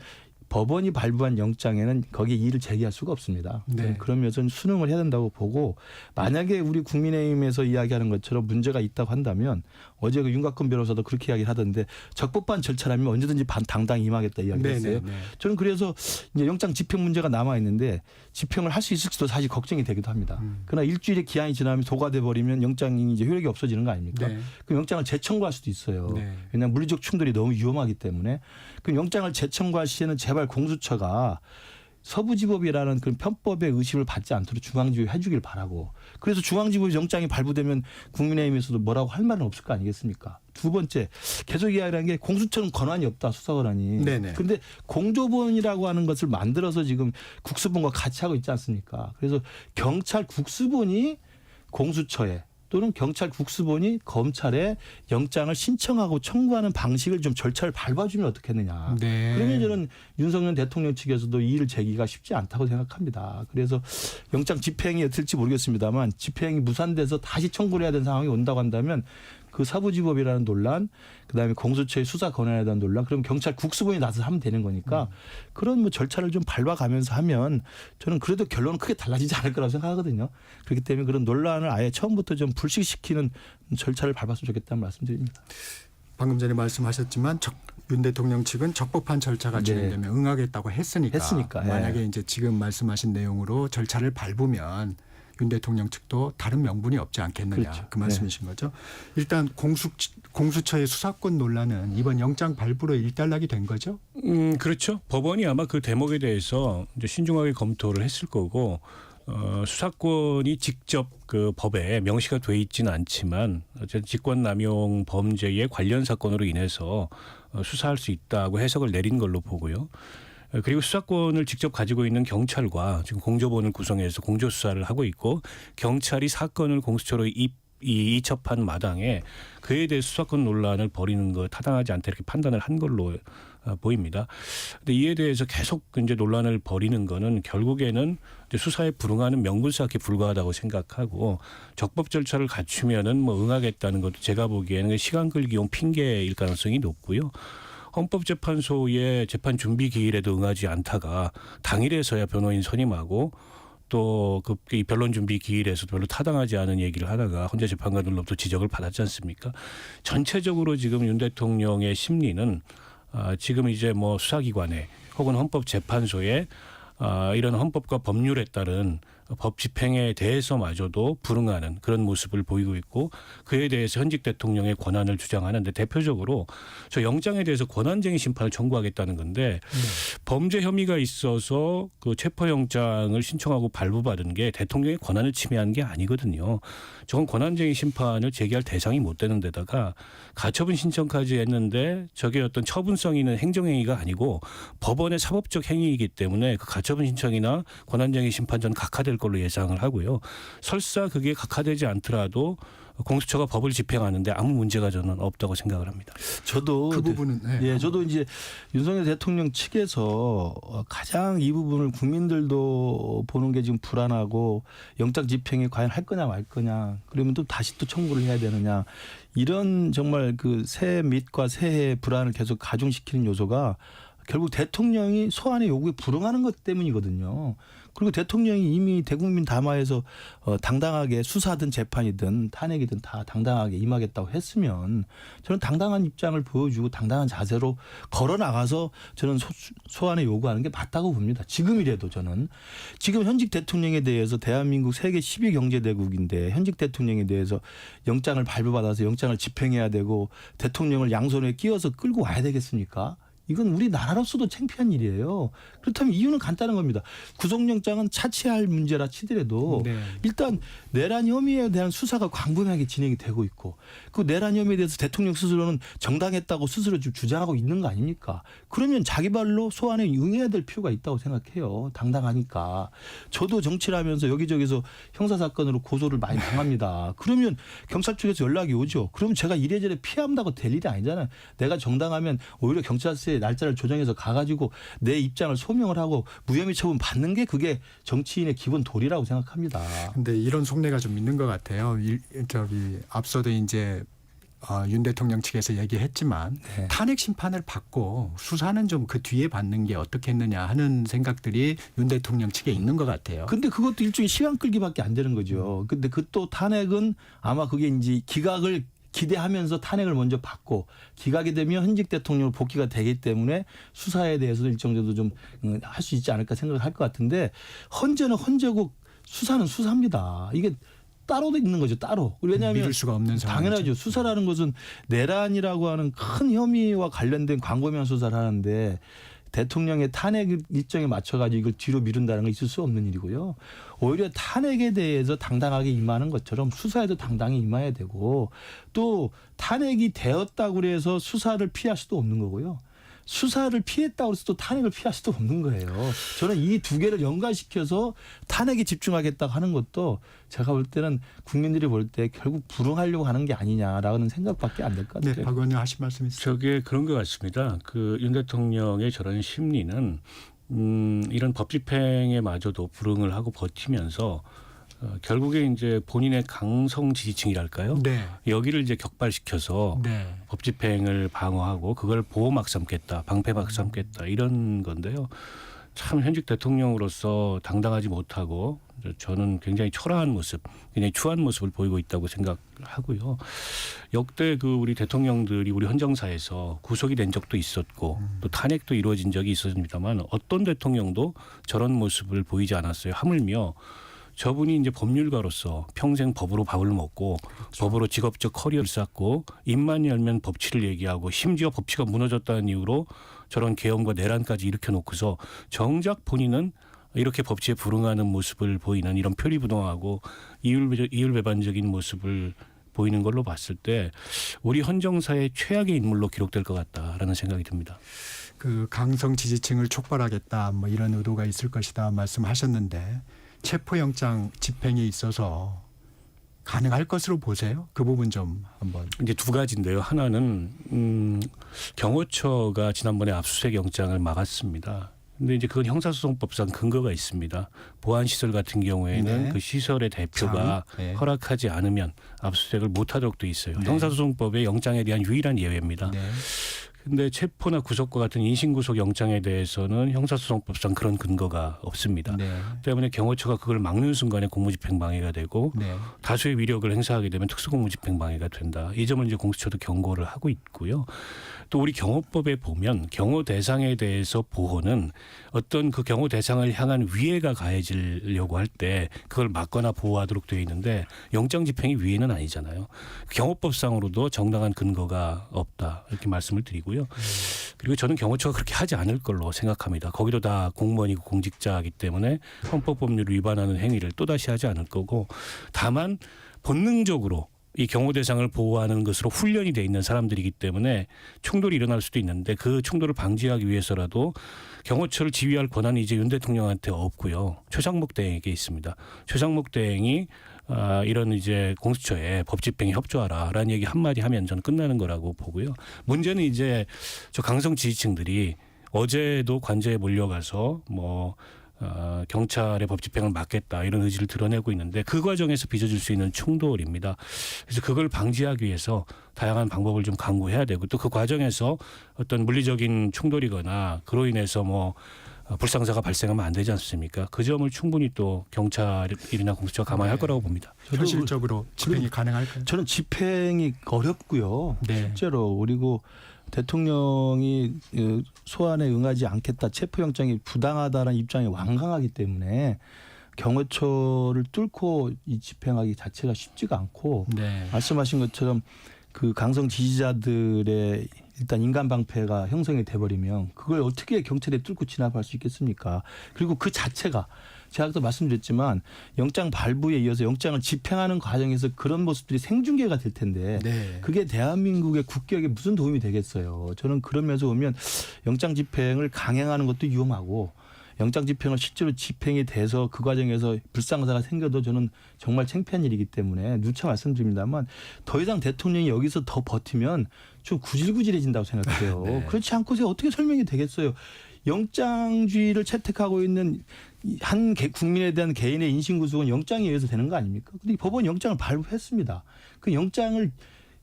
법원이 발부한 영장에는 거기에 이의를 제기할 수가 없습니다. 네. 그런 면에서 수능을 해야 된다고 보고 만약에 우리 국민의힘에서 이야기하는 것처럼 문제가 있다고 한다면 어제 그 윤곽근 변호사도 그렇게 이야기를 하던데 적법한 절차라면 언제든지 당당히 임하겠다 이야기했어요. 저는 그래서 이제 영장 집행 문제가 남아 있는데 집행을 할 수 있을지도 사실 걱정이 되기도 합니다. 그러나 일주일의 기한이 지나면 도과돼 버리면 영장이 이제 효력이 없어지는 거 아닙니까? 그럼 영장을 재청구할 수도 있어요. 왜냐하면 물리적 충돌이 너무 위험하기 때문에. 그럼 영장을 재청구할 시에는 제발 공수처가 서부지법이라는 그런 편법의 의심을 받지 않도록 중앙지법 해주길 바라고. 그래서 중앙지법 영장이 발부되면 국민의힘에서도 뭐라고 할 말은 없을 거 아니겠습니까? 두 번째, 계속 이야기하는 게 공수처는 권한이 없다, 수사 권한이. 그런데 공조본이라고 하는 것을 만들어서 지금 국수본과 같이 하고 있지 않습니까? 그래서 경찰 국수본이 공수처에 또는 경찰 국수본이 검찰에 영장을 신청하고 청구하는 방식을 좀 절차를 밟아주면 어떻겠느냐. 그러면 저는 윤석열 대통령 측에서도 이의를 제기가 쉽지 않다고 생각합니다. 그래서 영장 집행이 어떨지 모르겠습니다만 집행이 무산돼서 다시 청구를 해야 되는 상황이 온다고 한다면 그 사부지법이라는 논란, 그다음에 공수처의 수사 권한에 대한 논란, 그럼 경찰 국수본이 나서서 하면 되는 거니까 그런 뭐 절차를 좀 밟아가면서 하면 저는 그래도 결론은 크게 달라지지 않을 거라고 생각하거든요. 그렇기 때문에 그런 논란을 아예 처음부터 좀 불식시키는 절차를 밟았으면 좋겠다는 말씀드립니다. 방금 전에 말씀하셨지만 윤 대통령 측은 적법한 절차가 진행되면 응하겠다고 했으니까 만약에 이제 지금 말씀하신 내용으로 절차를 밟으면 윤 대통령 측도 다른 명분이 없지 않겠느냐. 그 말씀이신 거죠. 일단 공수처의 수사권 논란은 이번 영장 발부로 일단락이 된 거죠? 그렇죠. 법원이 아마 그 대목에 대해서 이제 신중하게 검토를 했을 거고 수사권이 직접 그 법에 명시가 돼 있지는 않지만 어쨌든 직권남용 범죄의 관련 사건으로 인해서 수사할 수 있다고 해석을 내린 걸로 보고요. 그리고 수사권을 직접 가지고 있는 경찰과 지금 공조본을 구성해서 공조수사를 하고 있고 경찰이 사건을 공수처로 이첩한 마당에 그에 대해 수사권 논란을 벌이는 거 타당하지 않다 이렇게 판단을 한 걸로 보입니다. 근데 이에 대해서 계속 이제 논란을 벌이는 거는 결국에는 이제 수사에 불응하는 명분수사에 불과하다고 생각하고 적법 절차를 갖추면은 뭐 응하겠다는 것도 제가 보기에는 시간 끌기용 핑계일 가능성이 높고요. 헌법재판소의 재판 준비 기일에도 응하지 않다가 당일에서야 변호인 선임하고 또 그 변론 준비 기일에서도 별로 타당하지 않은 얘기를 하다가 헌재 재판관들로부터 지적을 받았지 않습니까? 전체적으로 지금 윤 대통령의 심리는 지금 이제 뭐 수사기관에 혹은 헌법재판소에 이런 헌법과 법률에 따른 법 집행에 대해서마저도 불응하는 그런 모습을 보이고 있고 그에 대해서 현직 대통령의 권한을 주장하는데 대표적으로 저 영장에 대해서 권한쟁의 심판을 청구하겠다는 건데 범죄 혐의가 있어서 그 체포영장을 신청하고 발부받은 게 대통령의 권한을 침해한 게 아니거든요. 저건 권한쟁의 심판을 제기할 대상이 못 되는 데다가 가처분 신청까지 했는데 저게 어떤 처분성 있는 행정행위가 아니고 법원의 사법적 행위이기 때문에 그 가처분 신청이나 권한쟁의 심판 전 각하될 걸로 예상을 하고요. 설사 그게 각하되지 않더라도 공수처가 법을 집행하는데 아무 문제가 저는 없다고 생각을 합니다. 저도 그 부분은 저도 이제 윤석열 대통령 측에서 가장 이 부분을 국민들도 보는 게 지금 불안하고 영장 집행에 과연 할 거냐 말 거냐 그러면 또 다시 또 청구를 해야 되느냐 이런 정말 그 새 밑과 새해 불안을 계속 가중시키는 요소가 결국 대통령이 소환의 요구에 불응하는 것 때문이거든요. 그리고 대통령이 이미 대국민 담화에서 당당하게 수사든 재판이든 탄핵이든 다 당당하게 임하겠다고 했으면 저는 당당한 입장을 보여주고 당당한 자세로 걸어 나가서 저는 소환의 요구하는 게 맞다고 봅니다. 지금이라도 저는 지금 현직 대통령에 대해서 대한민국 세계 10위 경제대국인데 현직 대통령에 대해서 영장을 발부받아서 영장을 집행해야 되고 대통령을 양손에 끼워서 끌고 와야 되겠습니까? 이건 우리나라로서도 창피한 일이에요. 그렇다면 이유는 간단한 겁니다. 구속영장은 차치할 문제라 치더라도 일단 내란 혐의에 대한 수사가 광범위하게 진행이 되고 있고 그 내란 혐의에 대해서 대통령 스스로는 정당했다고 스스로 좀 주장하고 있는 거 아닙니까? 그러면 자기 발로 소환에 응해야 될 필요가 있다고 생각해요. 당당하니까. 저도 정치를 하면서 여기저기서 형사사건으로 고소를 많이 당합니다. 그러면 경찰 쪽에서 연락이 오죠. 그럼 제가 이래저래 피한다고 될 일이 아니잖아요. 내가 정당하면 오히려 경찰서에 날짜를 조정해서 가가지고 내 입장을 소명을 하고 무혐의 처분 받는 게 그게 정치인의 기본 도리라고 생각합니다. 근데 이런 속내가 좀 있는 것 같아요. 앞서도 이제 윤 대통령 측에서 얘기했지만 네. 탄핵 심판을 받고 수사는 좀 그 뒤에 받는 게 어떻겠느냐 하는 생각들이 윤 대통령 측에 있는 것 같아요. 근데 그것도 일종의 시간 끌기밖에 안 되는 거죠. 근데 그 또 탄핵은 아마 그게 이제 기각을 기대하면서 탄핵을 먼저 받고 기각이 되면 현직 대통령으로 복귀가 되기 때문에 수사에 대해서도 일정 정도 좀 할 수 있지 않을까 생각을 할 것 같은데 헌재는 헌재고 수사는 수사입니다. 이게 따로 있는 거죠. 따로. 왜냐하면 믿을 수가 없는 상황이죠. 당연하죠. 수사라는 것은 내란이라고 하는 큰 혐의와 관련된 광범위한 수사를 하는데 대통령의 탄핵 일정에 맞춰가지고 이걸 뒤로 미룬다는 건 있을 수 없는 일이고요. 오히려 탄핵에 대해서 당당하게 임하는 것처럼 수사에도 당당히 임해야 되고 또 탄핵이 되었다고 그래서 수사를 피할 수도 없는 거고요. 수사를 피했다고 해서 또 탄핵을 피할 수도 없는 거예요. 저는 이 두 개를 연관시켜서 탄핵에 집중하겠다고 하는 것도 제가 볼 때는 국민들이 볼 때 결국 불응하려고 하는 게 아니냐라는 생각밖에 안 될 것 같아요. 네, 박 의원님 하실 말씀 있으세요? 저게 그런 것 같습니다. 그 윤 대통령의 저런 심리는 이런 법 집행에마저도 불응을 하고 버티면서 결국에 이제 본인의 강성 지지층이랄까요? 네. 여기를 이제 격발시켜서 네. 법 집행을 방어하고 그걸 보호막 삼겠다, 방패막 삼겠다 이런 건데요. 참 현직 대통령으로서 당당하지 못하고 저는 굉장히 초라한 모습, 굉장히 추한 모습을 보이고 있다고 생각하고요. 역대 그 우리 대통령들이 우리 헌정사에서 구속이 된 적도 있었고 또 탄핵도 이루어진 적이 있었습니다만 어떤 대통령도 저런 모습을 보이지 않았어요. 하물며 저분이 이제 법률가로서 평생 법으로 밥을 먹고 법으로 직업적 커리어를 쌓고 입만 열면 법치를 얘기하고 심지어 법치가 무너졌다는 이유로 저런 계엄과 내란까지 일으켜놓고서 정작 본인은 이렇게 법치에 불응하는 모습을 보이는 이런 표리부동하고 이율배반적인 모습을 보이는 걸로 봤을 때 우리 헌정사의 최악의 인물로 기록될 것 같다라는 생각이 듭니다. 그 강성 지지층을 촉발하겠다 뭐 이런 의도가 있을 것이다 말씀하셨는데 체포영장 집행에 있어서 가능할 것으로 보세요? 그 부분 좀 한번. 이제 두 가지인데요. 하나는 경호처가 지난번에 압수수색 영장을 막았습니다. 근데 이제 그건 형사소송법상 근거가 있습니다. 보안시설 같은 경우에는 네. 그 시설의 대표가 네. 허락하지 않으면 압수수색을 못하도록 돼 있어요. 네. 형사소송법의 영장에 대한 유일한 예외입니다. 네. 근데 체포나 구속과 같은 인신구속 영장에 대해서는 형사소송법상 그런 근거가 없습니다. 네. 때문에 경호처가 그걸 막는 순간에 공무집행방해가 되고 네. 다수의 위력을 행사하게 되면 특수공무집행방해가 된다. 이 점을 이제 공수처도 경고를 하고 있고요. 또 우리 경호법에 보면 경호 대상에 대해서 보호는 어떤 그 경호 대상을 향한 위해가 가해지려고 할 때 그걸 막거나 보호하도록 되어 있는데 영장 집행이 위해는 아니잖아요. 경호법상으로도 정당한 근거가 없다 이렇게 말씀을 드리고요. 그리고 저는 경호처가 그렇게 하지 않을 걸로 생각합니다. 거기도 다 공무원이고 공직자이기 때문에 헌법 법률을 위반하는 행위를 또다시 하지 않을 거고 다만 본능적으로 이 경호 대상을 보호하는 것으로 훈련이 돼 있는 사람들이기 때문에 충돌이 일어날 수도 있는데 그 충돌을 방지하기 위해서라도 경호처를 지휘할 권한이 이제 윤 대통령한테 없고요. 최상목 대행에게 있습니다. 최상목 대행이 이런 이제 공수처에 법 집행에 협조하라라는 얘기 한마디 하면 저는 끝나는 거라고 보고요. 문제는 이제 저 강성 지지층들이 어제도 관저에 몰려가서 경찰의 법 집행을 막겠다 이런 의지를 드러내고 있는데 그 과정에서 빚어질 수 있는 충돌입니다. 그래서 그걸 방지하기 위해서 다양한 방법을 좀 강구해야 되고 또 그 과정에서 어떤 물리적인 충돌이거나 그로 인해서 불상사가 발생하면 안 되지 않습니까? 그 점을 충분히 또 경찰이나 공수처가 감안할 거라고 봅니다. 현실적으로 집행이 가능할까요? 저는 집행이 어렵고요. 네. 실제로 그리고 대통령이 소환에 응하지 않겠다. 체포영장이 부당하다는 입장이 완강하기 때문에 경호처를 뚫고 이 집행하기 자체가 쉽지가 않고 네. 말씀하신 것처럼 그 강성 지지자들의 일단 인간 방패가 형성이 돼버리면 그걸 어떻게 경찰에 뚫고 진압할 수 있겠습니까? 그리고 그 자체가 제가 아까 말씀드렸지만 영장 발부에 이어서 영장을 집행하는 과정에서 그런 모습들이 생중계가 될 텐데 네. 그게 대한민국의 국격에 무슨 도움이 되겠어요. 저는 그런 면에서 보면 영장 집행을 강행하는 것도 위험하고 영장 집행을 실제로 집행이 돼서 그 과정에서 불상사가 생겨도 저는 정말 창피한 일이기 때문에 누차 말씀드립니다만 더 이상 대통령이 여기서 더 버티면 좀 구질구질해진다고 생각해요. 네. 그렇지 않고서 어떻게 설명이 되겠어요. 영장주의를 채택하고 있는 한 국민에 대한 개인의 인신구속은 영장에 의해서 되는 거 아닙니까? 근데 법원 영장을 발부했습니다. 그 영장을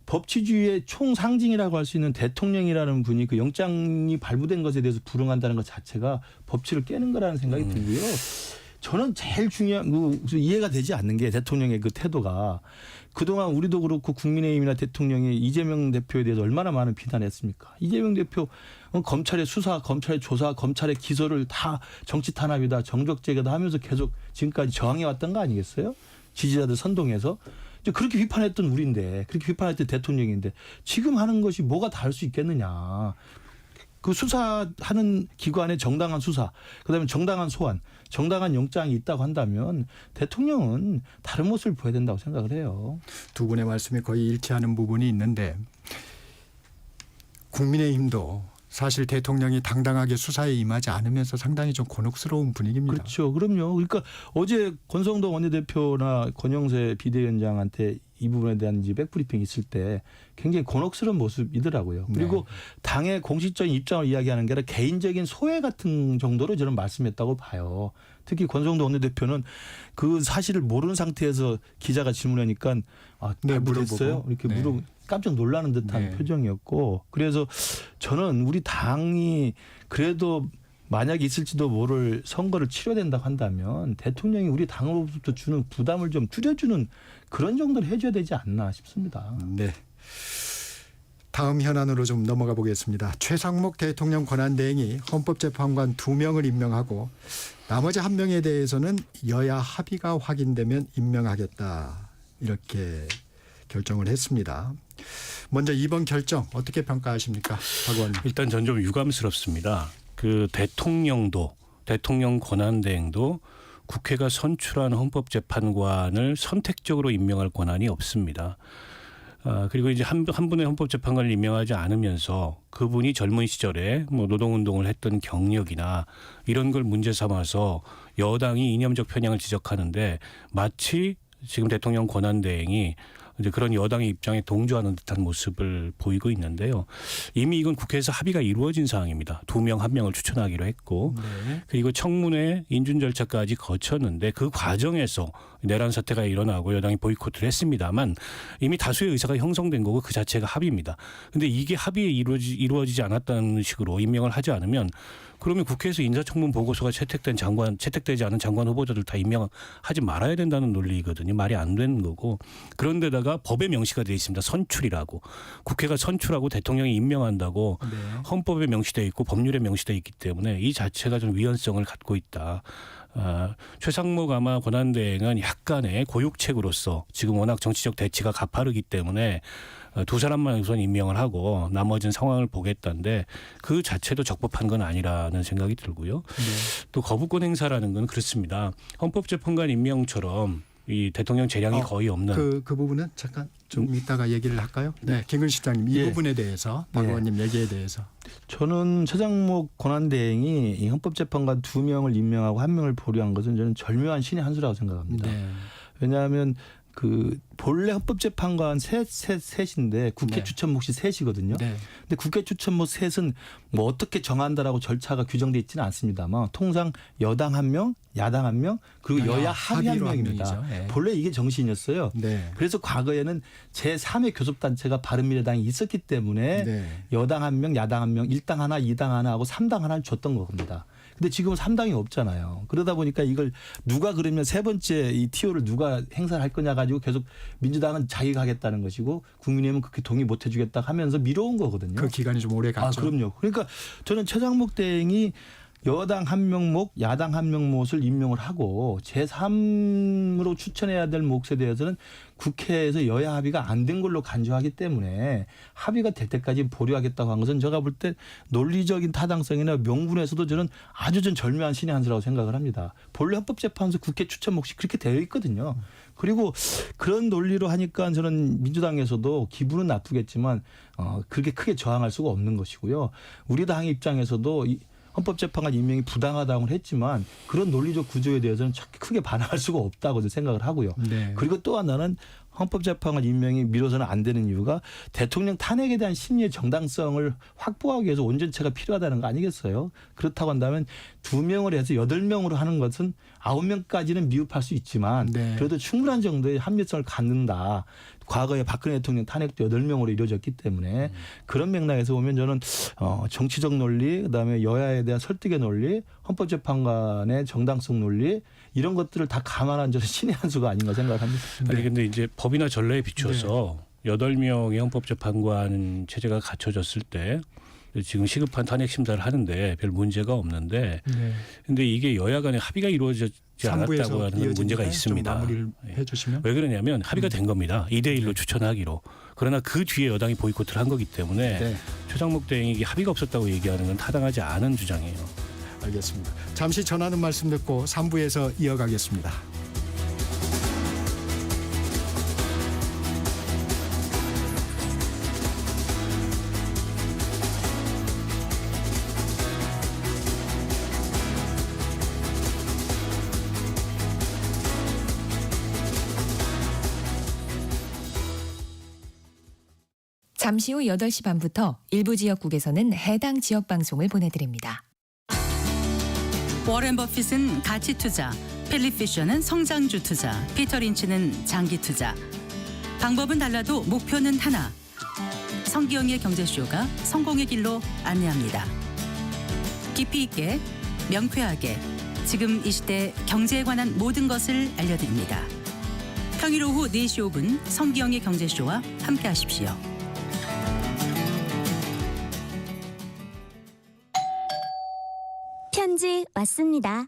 법치주의의 총상징이라고 할 수 있는 대통령이라는 분이 그 영장이 발부된 것에 대해서 불응한다는 것 자체가 법치를 깨는 거라는 생각이 들고요. 저는 제일 중요한 이해가 되지 않는 게 대통령의 그 태도가 그동안 우리도 그렇고 국민의힘이나 대통령이 이재명 대표에 대해서 얼마나 많은 비난했습니까? 이재명 대표 검찰의 수사, 검찰의 조사, 검찰의 기소를 다 정치 탄압이다, 정적제거다 하면서 계속 지금까지 저항해 왔던 거 아니겠어요? 지지자들 선동해서. 그렇게 비판했던 우리인데, 그렇게 비판했던 대통령인데 지금 하는 것이 뭐가 다를 수 있겠느냐. 그 수사하는 기관의 정당한 수사, 그다음에 정당한 소환, 정당한 영장이 있다고 한다면 대통령은 다른 모습을 보여야 된다고 생각을 해요. 두 분의 말씀이 거의 일치하는 부분이 있는데 국민의힘도 사실 대통령이 당당하게 수사에 임하지 않으면서 상당히 좀 곤혹스러운 분위기입니다. 그렇죠. 그럼요. 그러니까 어제 권성동 원내대표나 권영세 비대위원장한테 이 부분에 대한 이제 백브리핑 있을 때 굉장히 곤혹스러운 모습이더라고요. 그리고 당의 공식적인 입장을 이야기하는 게 아니라 개인적인 소회 같은 정도로 저는 말씀했다고 봐요. 특히 권성동 원내대표는 그 사실을 모르는 상태에서 기자가 질문하니까 발부됐어요? 이렇게 깜짝 놀라는 듯한 표정이었고, 그래서 저는 우리 당이 그래도 만약에 있을지도 모를 선거를 치러야 된다고 한다면 대통령이 우리 당으로부터 주는 부담을 좀 줄여주는 그런 정도를 해줘야 되지 않나 싶습니다. 네. 다음 현안으로 좀 넘어가 보겠습니다. 최상목 대통령 권한대행이 헌법재판관 2명을 임명하고 나머지 1명에 대해서는 여야 합의가 확인되면 임명하겠다, 이렇게 결정을 했습니다. 먼저 이번 결정 어떻게 평가하십니까, 박 의원님? 일단 전 좀 유감스럽습니다. 그 대통령도, 대통령 권한대행도 국회가 선출한 헌법재판관을 선택적으로 임명할 권한이 없습니다. 그리고 이제 한 분의 헌법재판관을 임명하지 않으면서 그분이 젊은 시절에 뭐 노동운동을 했던 경력이나 이런 걸 문제 삼아서 여당이 이념적 편향을 지적하는데 마치 지금 대통령 권한대행이 이제 그런 여당의 입장에 동조하는 듯한 모습을 보이고 있는데요. 이미 이건 국회에서 합의가 이루어진 사항입니다. 2명, 1명을 추천하기로 했고, 그리고 청문회 인준 절차까지 거쳤는데 그 과정에서 내란 사태가 일어나고 여당이 보이콧을 했습니다만 이미 다수의 의사가 형성된 거고 그 자체가 합의입니다. 그런데 이게 합의에 이루어지지 않았다는 식으로 임명을 하지 않으면 그러면 국회에서 인사청문 보고서가 채택되지 않은 장관 후보자들 다 임명하지 말아야 된다는 논리거든요. 말이 안 되는 거고, 그런데다가 법에 명시가 되어 있습니다. 선출이라고. 국회가 선출하고 대통령이 임명한다고 헌법에 명시되어 있고 법률에 명시되어 있기 때문에 이 자체가 좀 위헌성을 갖고 있다. 최상목 아마 권한대행은 약간의 고육책으로서 지금 워낙 정치적 대치가 가파르기 때문에 두 사람만 우선 임명을 하고 나머지는 상황을 보겠다는데 그 자체도 적법한 건 아니라는 생각이 들고요. 또 거부권 행사라는 건 그렇습니다. 헌법재판관 임명처럼 이 대통령 재량이 거의 없는 그 부분은 잠깐 좀 이따가 얘기를 할까요? 네, 김근 실장님 이 부분에 대해서 박 의원님 얘기에 대해서. 저는 최상목 권한대행이 이 헌법재판관 2명을 임명하고 1명을 보류한 것은 저는 절묘한 신의 한 수라고 생각합니다. 왜냐하면 그 본래 헌법재판관 셋인데 국회 추천 몫이 셋이거든요. 근데 국회 추천 몫 셋은 뭐 어떻게 정한다라고 절차가 규정되어 있지는 않습니다만 통상 여당 1명, 야당 1명, 그리고 여야 합의 1명입니다. 본래 이게 정신이었어요. 그래서 과거에는 제3의 교섭단체가 바른미래당이 있었기 때문에 여당 1명, 야당 1명, 1당 하나, 2당 하나 하고 3당 하나를 줬던 겁니다. 근데 지금은 3당이 없잖아요. 그러다 보니까 이걸 누가 그러면 세 번째 이 티오를 누가 행사를 할 거냐 가지고 계속 민주당은 자기가 하겠다는 것이고 국민의힘은 그렇게 동의 못 해주겠다 하면서 미뤄온 거거든요. 그 기간이 좀 오래 갔죠. 그럼요. 그러니까 저는 최상목 대행이 여당 1명 몫, 야당 1명 몫을 임명을 하고 제3으로 추천해야 될 몫에 대해서는 국회에서 여야 합의가 안 된 걸로 간주하기 때문에 합의가 될 때까지 보류하겠다고 한 것은 제가 볼 때 논리적인 타당성이나 명분에서도 저는 아주 좀 절묘한 신의 한 수라고 생각을 합니다. 본래 헌법재판소 국회 추천 몫이 그렇게 되어 있거든요. 그리고 그런 논리로 하니까 저는 민주당에서도 기분은 나쁘겠지만 그렇게 크게 저항할 수가 없는 것이고요. 우리 당 입장에서도 헌법재판관 임명이 부당하다고 했지만 그런 논리적 구조에 대해서는 크게 반항할 수가 없다고 생각을 하고요. 그리고 또 하나는 헌법재판관 임명이 미뤄서는 안 되는 이유가 대통령 탄핵에 대한 심리의 정당성을 확보하기 위해서 온전체가 필요하다는 거 아니겠어요? 그렇다고 한다면 2명을 해서 8명으로 하는 것은 9명까지는 미흡할 수 있지만 네. 그래도 충분한 정도의 합리성을 갖는다. 과거에 박근혜 대통령 탄핵도 8명으로 이루어졌기 때문에 그런 맥락에서 보면 저는 정치적 논리, 그다음에 여야에 대한 설득의 논리, 헌법재판관의 정당성 논리 이런 것들을 다 감안한 저는 신의 한 수가 아닌가 생각합니다. 아니 근데 이제 법이나 전례에 비추어서 8명의 헌법재판관 체제가 갖춰졌을 때 지금 시급한 탄핵 심사를 하는데 별 문제가 없는데 네. 근데 이게 여야 간의 합의가 이루어지지 않았다고 3부에서 하는 건 문제가 있습니다. 마무리를 해주시면. 왜 그러냐면 합의가 된 겁니다. 2대1로 추천하기로. 그러나 그 뒤에 여당이 보이콧을 한 거기 때문에 네. 최장목 대행이 합의가 없었다고 얘기하는 건 타당하지 않은 주장이에요. 알겠습니다. 잠시 전하는 말씀 듣고 3부에서 이어가겠습니다. 잠시 후 8시 반부터 일부 지역국에서는 해당 지역 방송을 보내드립니다. 워렌 버핏은 가치 투자, 필립 피셔는 성장주 투자, 피터 린치는 장기 투자. 방법은 달라도 목표는 하나. 성기영의 경제쇼가 성공의 길로 안내합니다. 깊이 있게, 명쾌하게, 지금 이 시대 경제에 관한 모든 것을 알려드립니다. 평일 오후 4시 5분 성기영의 경제쇼와 함께하십시오. 편지 왔습니다.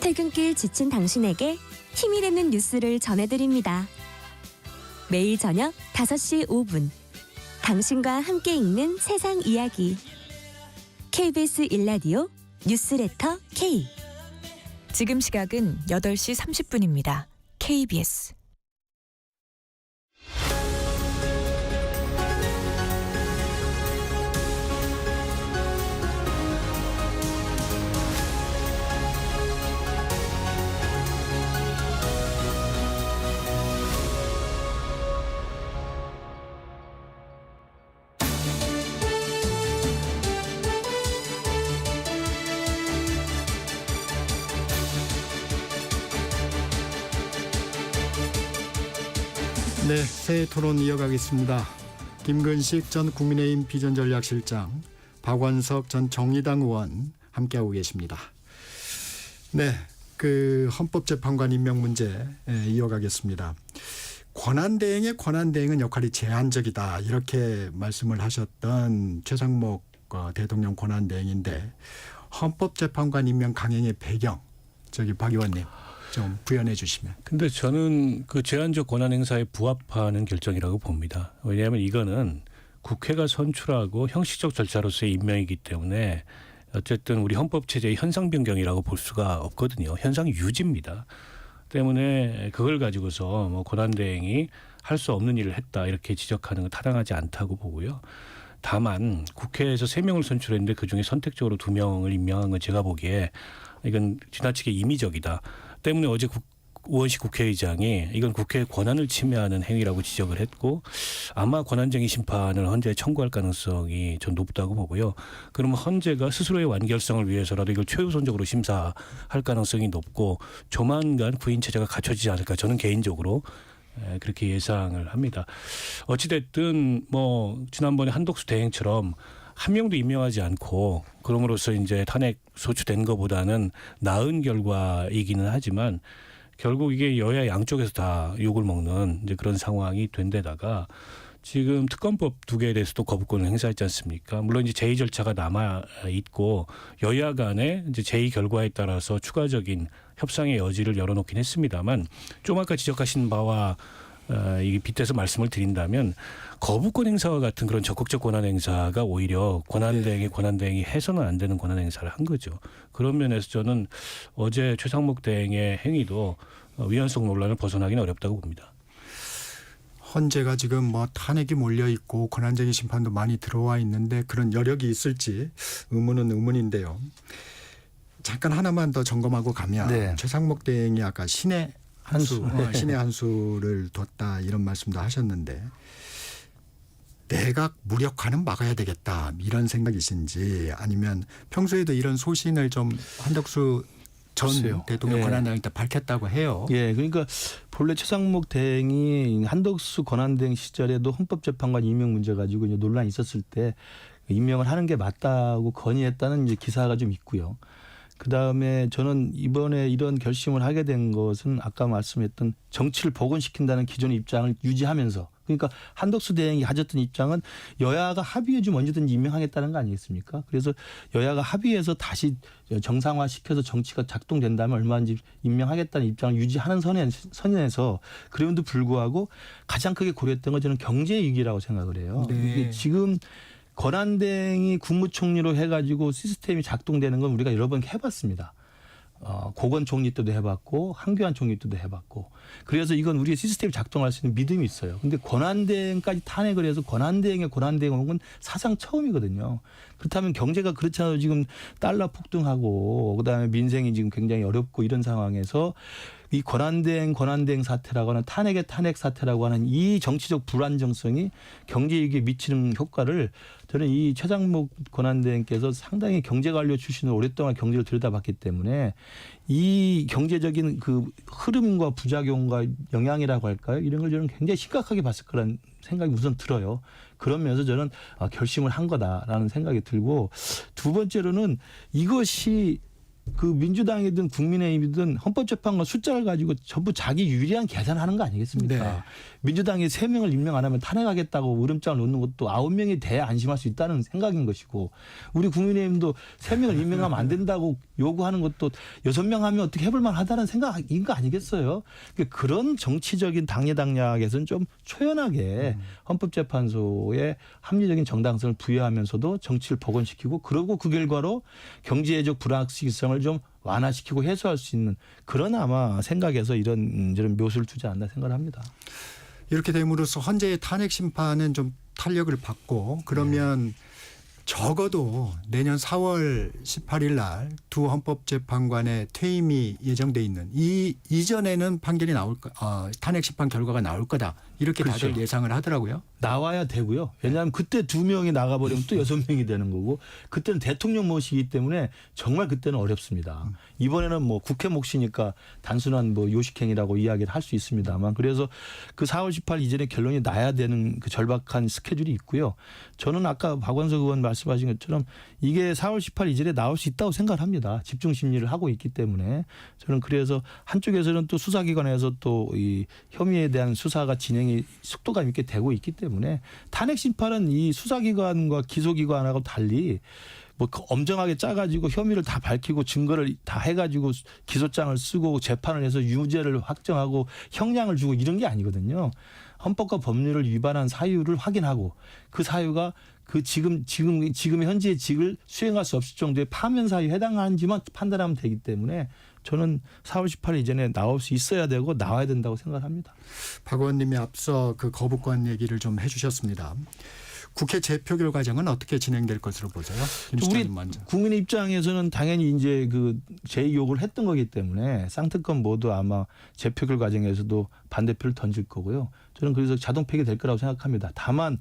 퇴근길 지친 당신에게 힘이 되는 뉴스를 전해드립니다. 매일 저녁 5시 5분 당신과 함께 읽는 세상 이야기 KBS 1라디오 뉴스레터 K. 지금 시각은 8시 30분입니다. KBS 네, 새해 토론 이어가겠습니다. 김근식 전 국민의힘 비전전략실장, 박원석 전 정의당 의원 함께하고 계십니다. 네, 그 헌법재판관 임명 문제 이어가겠습니다. 권한대행의 권한대행은 역할이 제한적이다 이렇게 말씀을 하셨던 최상목 대통령 권한대행인데 헌법재판관 임명 강행의 배경 저기 박 의원님 좀 부연해 주시면. 근데 저는 그 제한적 권한 행사에 부합하는 결정이라고 봅니다. 왜냐하면 이거는 국회가 선출하고 형식적 절차로서의 임명이기 때문에 어쨌든 우리 헌법 체제의 현상 변경이라고 볼 수가 없거든요. 현상 유지입니다. 때문에 그걸 가지고서 뭐 권한 대행이 할 수 없는 일을 했다 이렇게 지적하는 건 타당하지 않다고 보고요. 다만 국회에서 3명을 선출했는데 그중에 선택적으로 2명을 임명한 건 제가 보기에 이건 지나치게 임의적이다. 때문에 어제 우원식 국회의장이 이건 국회의 권한을 침해하는 행위라고 지적을 했고 아마 권한쟁의 심판을 헌재에 청구할 가능성이 전 높다고 보고요. 그러면 헌재가 스스로의 완결성을 위해서라도 이걸 최우선적으로 심사할 가능성이 높고 조만간 구인 체제가 갖춰지지 않을까 저는 개인적으로 그렇게 예상을 합니다. 어찌됐든 뭐 지난번에 한덕수 대행처럼 한 명도 임명하지 않고 그럼으로써 이제 탄핵 소추된 것보다는 나은 결과이기는 하지만 결국 이게 여야 양쪽에서 다 욕을 먹는 이제 그런 상황이 된 데다가 지금 특검법 2개에 대해서도 거부권을 행사했지 않습니까? 물론 이제 제2 절차가 남아 있고 여야 간에 이제 제2 결과에 따라서 추가적인 협상의 여지를 열어놓긴 했습니다만 좀 아까 지적하신 바와 이게 빗대서 말씀을 드린다면 거부권 행사와 같은 그런 적극적 권한 행사가 오히려 권한대행이 해서는 안 되는 권한 행사를 한 거죠. 그런 면에서 저는 어제 최상목 대행의 행위도 위헌성 논란을 벗어나기는 어렵다고 봅니다. 헌재가 지금 뭐 탄핵이 몰려 있고 권한쟁의 심판도 많이 들어와 있는데 그런 여력이 있을지 의문은 의문인데요. 잠깐 하나만 더 점검하고 가면 네. 최상목 대행이 아까 신의 한수, 한수. 신의 한수를 뒀다 이런 말씀도 하셨는데 내각 무력화는 막아야 되겠다 이런 생각이신지 아니면 평소에도 이런 소신을 좀 한덕수 전 글쎄요. 대통령 예. 권한대행한테 밝혔다고 해요. 예, 그러니까 본래 최상목 대행이 한덕수 권한대행 시절에도 헌법재판관 임명 문제 가지고 이제 논란이 있었을 때 임명을 하는 게 맞다고 건의했다는 이제 기사가 좀 있고요. 그 다음에 저는 이번에 이런 결심을 하게 된 것은 아까 말씀했던 정치를 복원시킨다는 기존의 입장을 유지하면서 그러니까 한덕수 대행이 가졌던 입장은 여야가 합의해 주면 언제든지 임명하겠다는 거 아니겠습니까? 그래서 여야가 합의해서 다시 정상화시켜서 정치가 작동된다면 얼마든지 임명하겠다는 입장을 유지하는 선에서 그럼에도 불구하고 가장 크게 고려했던 건 저는 경제 위기라고 생각을 해요. 네. 이게 지금 권한대행이 국무총리로 해가지고 시스템이 작동되는 건 우리가 여러 번 해봤습니다. 고건 총리 때도 해봤고 한교안 총리 때도 해봤고 그래서 이건 우리의 시스템이 작동할 수 있는 믿음이 있어요. 근데 권한대행까지 탄핵을 해서 권한대행의 권한대행 온 건 사상 처음이거든요. 그렇다면 경제가 그렇잖아요. 지금 달러 폭등하고 그다음에 민생이 지금 굉장히 어렵고 이런 상황에서 이 권한대행 사태라고 하는 탄핵의 탄핵 사태라고 하는 이 정치적 불안정성이 경제위기에 미치는 효과를 저는 이 최상목 권한대행께서 상당히 경제관료 출신으로 오랫동안 경제를 들여다봤기 때문에 이 경제적인 그 흐름과 부작용과 영향이라고 할까요? 이런 걸 저는 굉장히 심각하게 봤을 거라는 생각이 우선 들어요. 그러면서 저는 결심을 한 거다라는 생각이 들고 두 번째로는 이것이 그 민주당이든 국민의힘이든 헌법재판관 숫자를 가지고 전부 자기 유리한 계산하는 거 아니겠습니까? 네. 민주당이 3명을 임명 안 하면 탄핵하겠다고 으름장을 놓는 것도 9명이 돼야 안심할 수 있다는 생각인 것이고 우리 국민의힘도 3명을 임명하면 안 된다고 요구하는 것도 6명 하면 어떻게 해볼 만하다는 생각인 거 아니겠어요? 그런 정치적인 당리당략에서는 좀 초연하게 헌법재판소에 합리적인 정당성을 부여하면서도 정치를 복원시키고 그러고 그 결과로 경제적 불확실성을 좀 완화시키고 해소할 수 있는 그런 아마 생각에서 이런 묘수를 두지 않나 생각을 합니다. 이렇게 됨으로써 헌재의 탄핵 심판은 좀 탄력을 받고 그러면 적어도 내년 4월 18일 날 두 헌법재판관의 퇴임이 예정돼 있는 이 이전에는 판결이 나올 탄핵 심판 결과가 나올 거다 이렇게 그렇죠. 다들 예상을 하더라고요. 나와야 되고요. 왜냐하면 그때 2명이 나가버리면 또 6명이 되는 거고 그때는 대통령 몫이기 때문에 정말 그때는 어렵습니다. 이번에는 뭐 국회 몫이니까 단순한 뭐 요식행위라고 이야기를 할 수 있습니다만 그래서 그 4월 18일 이전에 결론이 나야 되는 그 절박한 스케줄이 있고요. 저는 아까 박원석 의원 말씀하신 것처럼 이게 4월 18일 이전에 나올 수 있다고 생각을 합니다. 집중 심리를 하고 있기 때문에 저는 그래서 한쪽에서는 또 수사기관에서 또 이 혐의에 대한 수사가 진행이 속도감 있게 되고 있기 때문에 탄핵 심판은 이 수사기관과 기소기관하고 달리 뭐 엄정하게 짜가지고 혐의를 다 밝히고 증거를 다 해가지고 기소장을 쓰고 재판을 해서 유죄를 확정하고 형량을 주고 이런 게 아니거든요. 헌법과 법률을 위반한 사유를 확인하고 그 사유가 그 지금의 현재의 직을 수행할 수 없을 정도의 파면 사유에 해당하는지만 판단하면 되기 때문에 저는 4월 18일 이전에 나올 수 있어야 되고 나와야 된다고 생각합니다. 박 의원님이 앞서 그 거부권 얘기를 좀 해주셨습니다. 국회 재표결 과정은 어떻게 진행될 것으로 보세요? 우리 먼저. 국민의 입장에서는 당연히 이제 그 제2요구를 했던 거기 때문에 쌍특권 모두 아마 재표결 과정에서도 반대표를 던질 거고요. 저는 그래서 자동 폐기될 거라고 생각합니다. 다만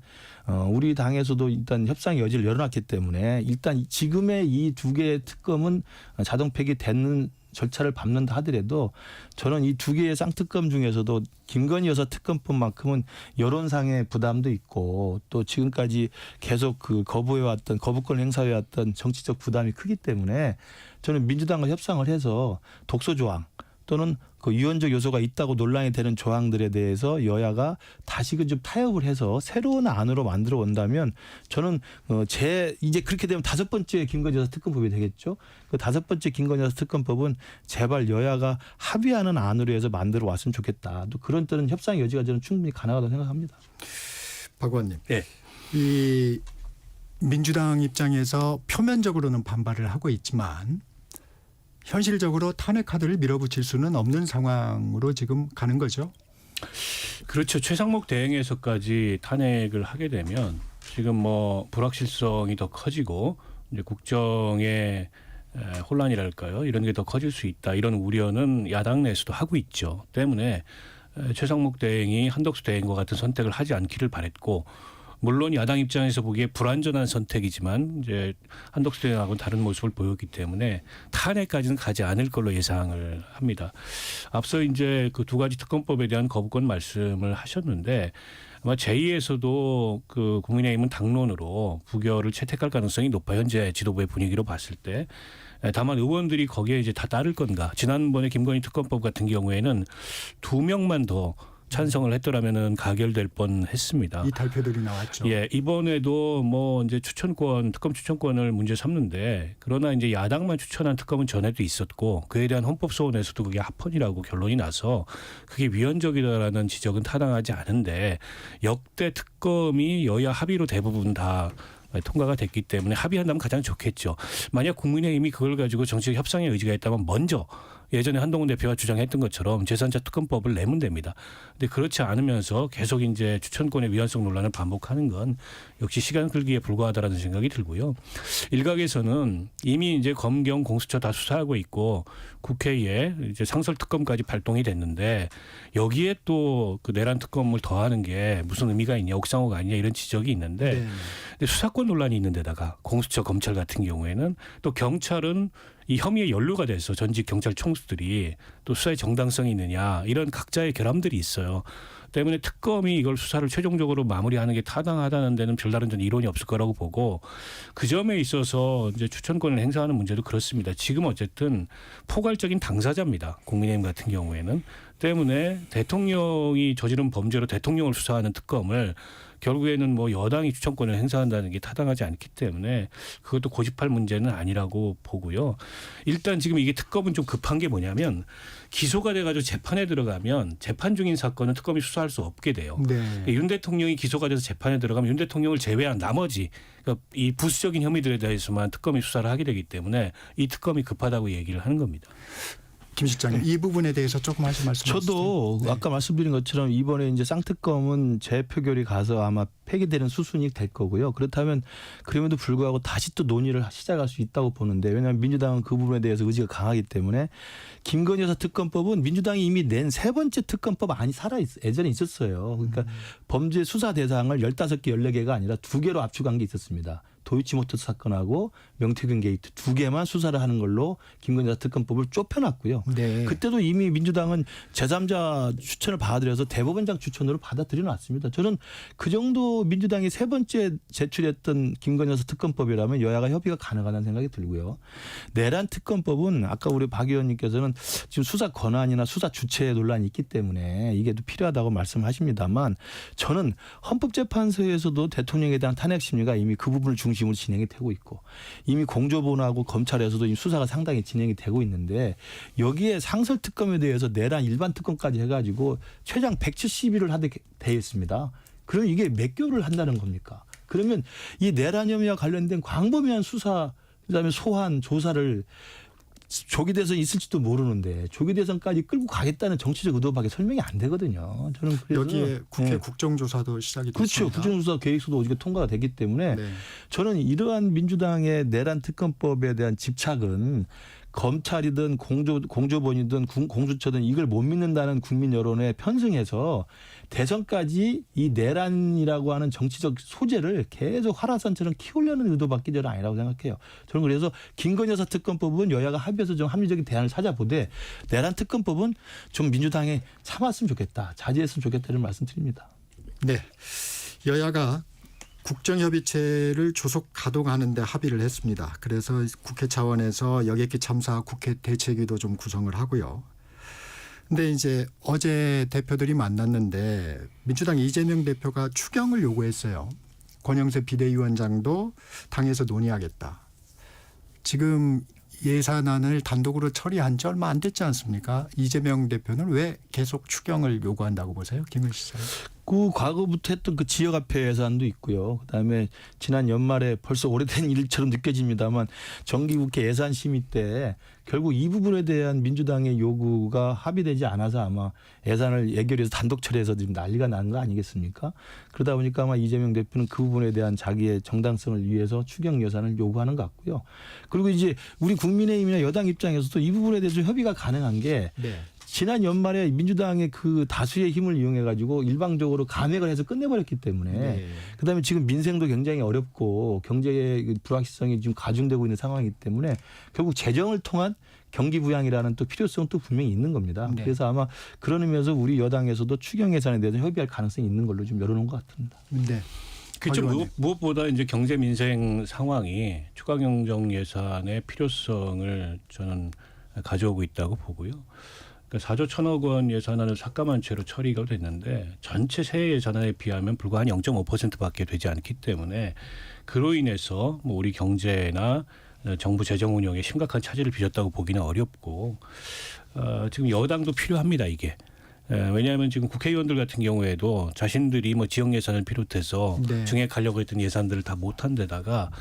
우리 당에서도 일단 협상 여지를 열어놨기 때문에 일단 지금의 이 2개의 특검은 자동 폐기되는 절차를 밟는다 하더라도 저는 이 2개의 쌍특검 중에서도 김건희 여사 특검법만큼은 여론상의 부담도 있고 또 지금까지 계속 그 거부해왔던 거부권 행사해왔던 정치적 부담이 크기 때문에 저는 민주당과 협상을 해서 독소 조항 또는 그 유연적 요소가 있다고 논란이 되는 조항들에 대해서 여야가 다시금 좀 타협을 해서 새로운 안으로 만들어 온다면 저는 이제 그렇게 되면 5번째 김건희 여사 특검법이 되겠죠. 그 5번째 김건희 여사 특검법은 제발 여야가 합의하는 안으로 해서 만들어 왔으면 좋겠다. 또 그런 때는 협상 여지가 저는 충분히 가능하다고 생각합니다. 박 의원님. 네. 이 민주당 입장에서 표면적으로는 반발을 하고 있지만 현실적으로 탄핵 카드를 밀어붙일 수는 없는 상황으로 지금 가는 거죠. 그렇죠. 최상목 대행에서까지 탄핵을 하게 되면 지금 뭐 불확실성이 더 커지고 이제 국정의 혼란이랄까요? 이런 게 더 커질 수 있다. 이런 우려는 야당 내에서도 하고 있죠. 때문에 최상목 대행이 한덕수 대행과 같은 선택을 하지 않기를 바랬고 물론 야당 입장에서 보기에 불완전한 선택이지만 이제 한덕수 대행하고는 다른 모습을 보였기 때문에 탄핵까지는 가지 않을 걸로 예상을 합니다. 앞서 이제 그 두 가지 특검법에 대한 거부권 말씀을 하셨는데 아마 제2에서도 그 국민의힘은 당론으로 부결을 채택할 가능성이 높아요. 현재 지도부의 분위기로 봤을 때. 다만 의원들이 거기에 이제 다 따를 건가. 지난번에 김건희 특검법 같은 경우에는 2명만 더 찬성을 했더라면은 가결될 뻔했습니다. 이 발표들이 나왔죠. 예, 이번에도 뭐 이제 특검 추천권을 문제 삼는데 그러나 이제 야당만 추천한 특검은 전에도 있었고 그에 대한 헌법소원에서도 그게 합헌이라고 결론이 나서 그게 위헌적이다라는 지적은 타당하지 않은데 역대 특검이 여야 합의로 대부분 다 통과가 됐기 때문에 합의한다면 가장 좋겠죠. 만약 국민의힘이 그걸 가지고 정치적 협상의 의지가 있다면 먼저 예전에 한동훈 대표가 주장했던 것처럼 제3자 특검법을 내면 됩니다. 근데 그렇지 않으면서 계속 이제 추천권의 위헌성 논란을 반복하는 건 역시 시간 끌기에 불과하다라는 생각이 들고요. 일각에서는 이미 이제 검경 공수처 다 수사하고 있고 국회에 이제 상설 특검까지 발동이 됐는데 여기에 또 그 내란 특검을 더하는 게 무슨 의미가 있냐, 옥상호가 아니냐 이런 지적이 있는데 근데 수사권 논란이 있는 데다가 공수처 검찰 같은 경우에는 또 경찰은 이 혐의에 연루가 돼서 전직 경찰 총수들이 또 수사의 정당성이 있느냐 이런 각자의 결함들이 있어요. 때문에 특검이 이걸 수사를 최종적으로 마무리하는 게 타당하다는 데는 별다른 전 이론이 없을 거라고 보고 그 점에 있어서 이제 추천권을 행사하는 문제도 그렇습니다. 지금 어쨌든 포괄적인 당사자입니다. 국민의힘 같은 경우에는. 때문에 대통령이 저지른 범죄로 대통령을 수사하는 특검을 결국에는 뭐 여당이 추천권을 행사한다는 게 타당하지 않기 때문에 그것도 고집할 문제는 아니라고 보고요. 일단 지금 이게 특검은 좀 급한 게 뭐냐면 기소가 돼가지고 재판에 들어가면 재판 중인 사건은 특검이 수사할 수 없게 돼요. 윤 대통령이 기소가 돼서 재판에 들어가면 윤 대통령을 제외한 나머지 그러니까 이 부수적인 혐의들에 대해서만 특검이 수사를 하게 되기 때문에 이 특검이 급하다고 얘기를 하는 겁니다. 김 실장님 이 부분에 대해서 조금 하실 말씀 해주세요. 저도 아까 말씀드린 것처럼 이번에 이제 쌍특검은 재표결이 가서 아마 폐기되는 수순이 될 거고요. 그렇다면 그럼에도 불구하고 다시 또 논의를 시작할 수 있다고 보는데 왜냐하면 민주당은 그 부분에 대해서 의지가 강하기 때문에 김건희 여사 특검법은 민주당이 이미 낸 세 번째 특검법 예전에 있었어요. 그러니까 범죄 수사 대상을 15개, 14개가 아니라 2개로 압축한 게 있었습니다. 도이치모터스 사건하고 명태균 게이트 2개만 수사를 하는 걸로 김건희 여사 특검법을 좁혀놨고요. 그때도 이미 민주당은 제3자 추천을 받아들여서 대법원장 추천으로 받아들여놨습니다. 저는 그 정도 민주당이 세 번째 제출했던 김건희 여사 특검법이라면 여야가 협의가 가능하다는 생각이 들고요. 내란 특검법은 아까 우리 박 의원님께서는 지금 수사 권한이나 수사 주체 논란이 있기 때문에 이게 또 필요하다고 말씀하십니다만 저는 헌법재판소에서도 대통령에 대한 탄핵 심리가 이미 그 부분을 중심으로 진행이 되고 있고 이미 공조본하고 검찰에서도 이미 수사가 상당히 진행이 되고 있는데 여기에 상설 특검에 대해서 내란 일반 특검까지 해가지고 최장 170일을 하게 되어 있습니다. 그럼 이게 몇 개월을 한다는 겁니까? 그러면 이 내란 혐의와 관련된 광범위한 수사 그다음에 소환 조사를 조기 대선 있을지도 모르는데 조기 대선까지 끌고 가겠다는 정치적 의도밖에 설명이 안 되거든요. 저는 그래서 여기에 국회 국정조사도 시작이 됐습니다. 그렇죠. 국정조사 계획서도 어저께 통과가 됐기 때문에 저는 이러한 민주당의 내란 특검법에 대한 집착은 검찰이든 공조본이든 공수처든 이걸 못 믿는다는 국민 여론에 편승해서 대선까지 이 내란이라고 하는 정치적 소재를 계속 활화산처럼 키우려는 의도밖에 저는 아니라고 생각해요. 저는 그래서 김건희 여사 특검법은 여야가 합의해서 좀 합리적인 대안을 찾아보되 내란 특검법은 좀 민주당에 참았으면 좋겠다. 자제했으면 좋겠다는 말씀드립니다. 네. 여야가 국정협의체를 조속 가동하는 데 합의를 했습니다. 그래서 국회 차원에서 여객기 참사 국회 대책위도 좀 구성을 하고요. 근데 이제 어제 대표들이 만났는데 민주당 이재명 대표가 추경을 요구했어요. 권영세 비대위원장도 당에서 논의하겠다. 지금 예산안을 단독으로 처리한 지 얼마 안 됐지 않습니까? 이재명 대표는 왜 계속 추경을 요구한다고 보세요? 김은희 시장. 그 과거부터 했던 그 지역화폐 예산도 있고요. 그다음에 지난 연말에 벌써 오래된 일처럼 느껴집니다만 정기국회 예산 심의 때 결국 이 부분에 대한 민주당의 요구가 합의되지 않아서 아마 예산을 예결위에서 단독 처리해서 지금 난리가 난 거 아니겠습니까? 그러다 보니까 아마 이재명 대표는 그 부분에 대한 자기의 정당성을 위해서 추경 예산을 요구하는 것 같고요. 그리고 이제 우리 국민의힘이나 여당 입장에서도 이 부분에 대해서 협의가 가능한 게 지난 연말에 민주당의 그 다수의 힘을 이용해 가지고 일방적으로 감액을 해서 끝내버렸기 때문에 그다음에 지금 민생도 굉장히 어렵고 경제의 불확실성이 지금 가중되고 있는 상황이기 때문에 결국 재정을 통한 경기 부양이라는 또 필요성은 또 분명히 있는 겁니다. 그래서 아마 그런 의미에서 우리 여당에서도 추경 예산에 대해서 협의할 가능성이 있는 걸로 좀 열어놓은 것 같습니다. 네. 그렇죠. 무엇보다 이제 경제 민생 상황이 추가 경정 예산의 필요성을 저는 가져오고 있다고 보고요. 그러니까 4조 1천억 원 예산안을 삭감한 채로 처리가 됐는데 전체 세해 예산안에 비하면 불과 한 0.5%밖에 되지 않기 때문에 그로 인해서 뭐 우리 경제나 정부 재정 운영에 심각한 차질을 빚었다고 보기는 어렵고 지금 여당도 필요합니다 이게. 왜냐하면 지금 국회의원들 같은 경우에도 자신들이 뭐 지역 예산을 비롯해서 증액하려고 했던 예산들을 다 못한 데다가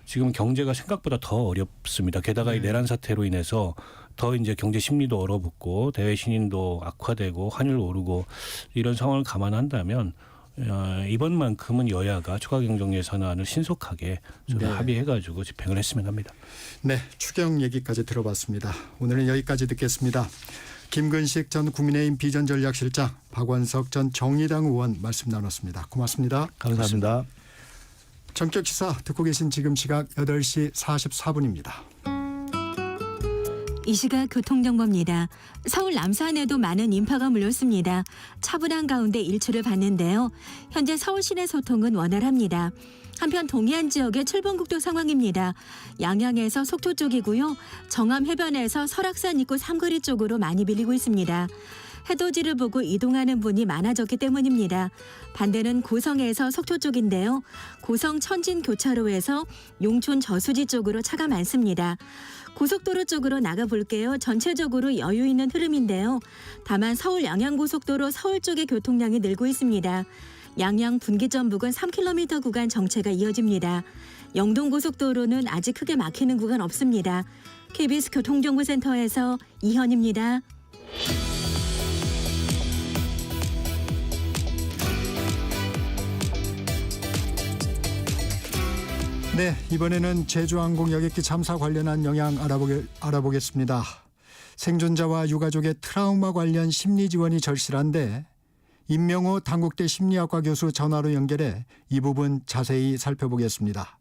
지금 경제가 생각보다 더 어렵습니다. 게다가 이 내란 사태로 인해서 더 이제 경제 심리도 얼어붙고 대외 신인도 악화되고 환율 오르고 이런 상황을 감안한다면 이번만큼은 여야가 추가 경정 예산안을 신속하게 합의해가지고 집행을 했으면 합니다. 네, 추경 얘기까지 들어봤습니다. 오늘은 여기까지 듣겠습니다. 김근식 전 국민의힘 비전전략실장, 박원석 전 정의당 의원 말씀 나눴습니다. 고맙습니다. 감사합니다. 전격 시사 듣고 계신 지금 시각 8시 44분입니다. 이 시각 교통정보입니다. 서울 남산에도 많은 인파가 몰렸습니다. 차분한 가운데 일출을 봤는데요. 현재 서울 시내 소통은 원활합니다. 한편 동해안 지역의 출봉국도 상황입니다. 양양에서 속초 쪽이고요. 정암 해변에서 설악산 입구 삼거리 쪽으로 많이 밀리고 있습니다. 해돋이를 보고 이동하는 분이 많아졌기 때문입니다. 반대는 고성에서 속초 쪽인데요. 고성 천진 교차로에서 용촌 저수지 쪽으로 차가 많습니다. 고속도로 쪽으로 나가볼게요. 전체적으로 여유 있는 흐름인데요. 다만 서울 양양고속도로 서울 쪽의 교통량이 늘고 있습니다. 양양 분기점 부근 3km 구간 정체가 이어집니다. 영동고속도로는 아직 크게 막히는 구간 없습니다. KBS 교통정보센터에서 이현입니다. 네, 이번에는 제주항공 여객기 참사 관련한 영향 알아보겠습니다. 생존자와 유가족의 트라우마 관련 심리 지원이 절실한데 임명호 단국대 심리학과 교수 전화로 연결해 이 부분 자세히 살펴보겠습니다.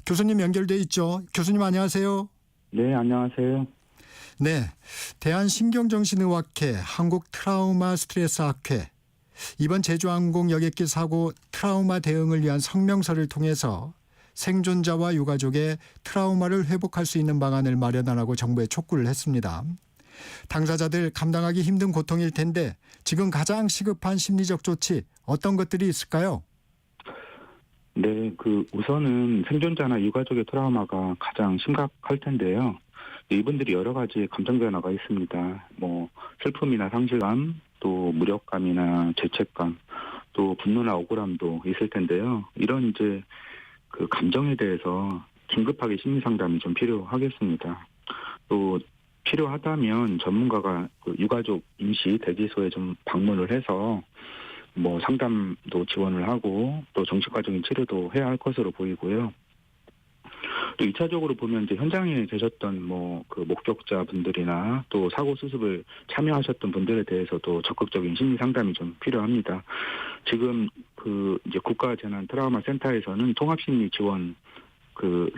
교수님 연결돼 있죠? 교수님 안녕하세요. 네, 안녕하세요. 네, 대한신경정신의학회 한국트라우마 스트레스학회 이번 제주항공 여객기 사고 트라우마 대응을 위한 성명서를 통해서 생존자와 유가족의 트라우마를 회복할 수 있는 방안을 마련하라고 정부에 촉구를 했습니다. 당사자들 감당하기 힘든 고통일 텐데 지금 가장 시급한 심리적 조치 어떤 것들이 있을까요? 네, 우선은 생존자나 유가족의 트라우마가 가장 심각할 텐데요. 이분들이 여러 가지 감정 변화가 있습니다. 뭐 슬픔이나 상실감, 또 무력감이나 죄책감, 또 분노나 억울함도 있을 텐데요. 이런 이제 감정에 대해서 긴급하게 심리 상담이 좀 필요하겠습니다. 또 필요하다면 전문가가 유가족 임시 대기소에 좀 방문을 해서 뭐 상담도 지원을 하고 또 정신과적인 치료도 해야 할 것으로 보이고요. 또 2차적으로 보면 이제 현장에 계셨던 목격자분들이나 또 사고 수습을 참여하셨던 분들에 대해서도 적극적인 심리 상담이 좀 필요합니다. 지금 이제 국가재난트라우마센터에서는 통합심리 지원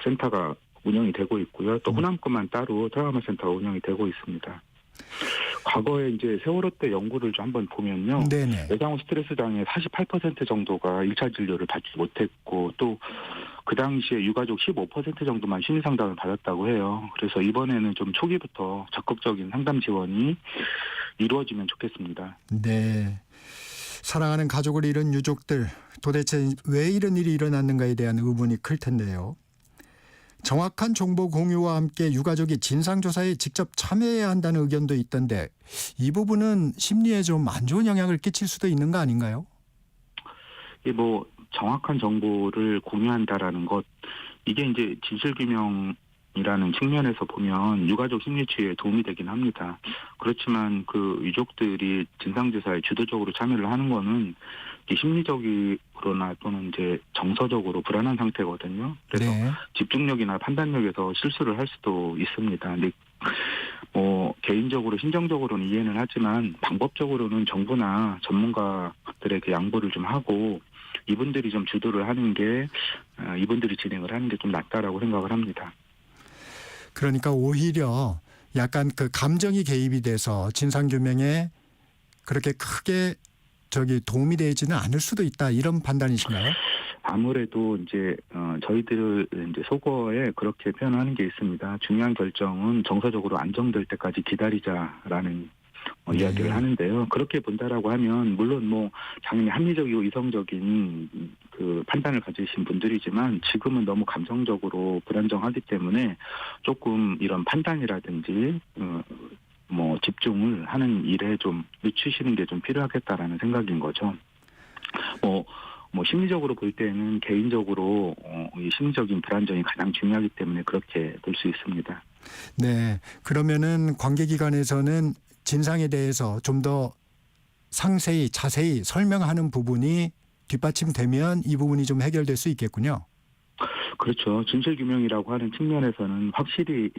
센터가 운영이 되고 있고요. 또 호남권만 따로 트라우마 센터가 운영이 되고 있습니다. 과거에 이제 세월호 때 연구를 좀 한번 보면요. 외상후 스트레스 장애 48% 정도가 1차 진료를 받지 못했고 또 그 당시에 유가족 15% 정도만 심리 상담을 받았다고 해요. 그래서 이번에는 좀 초기부터 적극적인 상담 지원이 이루어지면 좋겠습니다. 네. 사랑하는 가족을 잃은 유족들 도대체 왜 이런 일이 일어났는가에 대한 의문이 클 텐데요. 정확한 정보 공유와 함께 유가족이 진상조사에 직접 참여해야 한다는 의견도 있던데 이 부분은 심리에 좀 안 좋은 영향을 끼칠 수도 있는 거 아닌가요? 이 뭐 정확한 정보를 공유한다라는 것, 이게 이제 진실규명이라는 측면에서 보면 유가족 심리치유에 도움이 되긴 합니다. 그렇지만 그 유족들이 진상조사에 주도적으로 참여를 하는 거는 심리적으로나 또는 이제 정서적으로 불안한 상태거든요. 그래서 네. 집중력이나 판단력에서 실수를 할 수도 있습니다. 근데 개인적으로 심정적으로는 이해는 하지만 방법적으로는 정부나 전문가들에게 양보를 좀 하고 이분들이 좀 주도를 하는 게 이분들이 진행을 하는 게 좀 낫다라고 생각을 합니다. 그러니까 오히려 약간 그 감정이 개입이 돼서 진상규명에 그렇게 크게 도움이 되지는 않을 수도 있다, 이런 판단이신가요? 아무래도 이제 저희들 이제 속어에 그렇게 표현하는 게 있습니다. 중요한 결정은 정서적으로 안정될 때까지 기다리자라는 이야기를 하는데요. 그렇게 본다라고 하면 물론 뭐 당연히 합리적이고 이성적인 그 판단을 가지신 분들이지만 지금은 너무 감정적으로 불안정하기 때문에 조금 이런 판단이라든지 뭐 집중을 하는 일에 좀 늦추시는 게 좀 필요하겠다라는 생각인 거죠. 뭐 심리적으로 볼 때는 개인적으로 이 심리적인 불안정이 가장 중요하기 때문에 그렇게 볼 수 있습니다. 네. 그러면은 관계기관에서는 진상에 대해서 좀 더 상세히 자세히 설명하는 부분이 뒷받침되면 이 부분이 좀 해결될 수 있겠군요. 그렇죠. 진실규명이라고 하는 측면에서는 확실히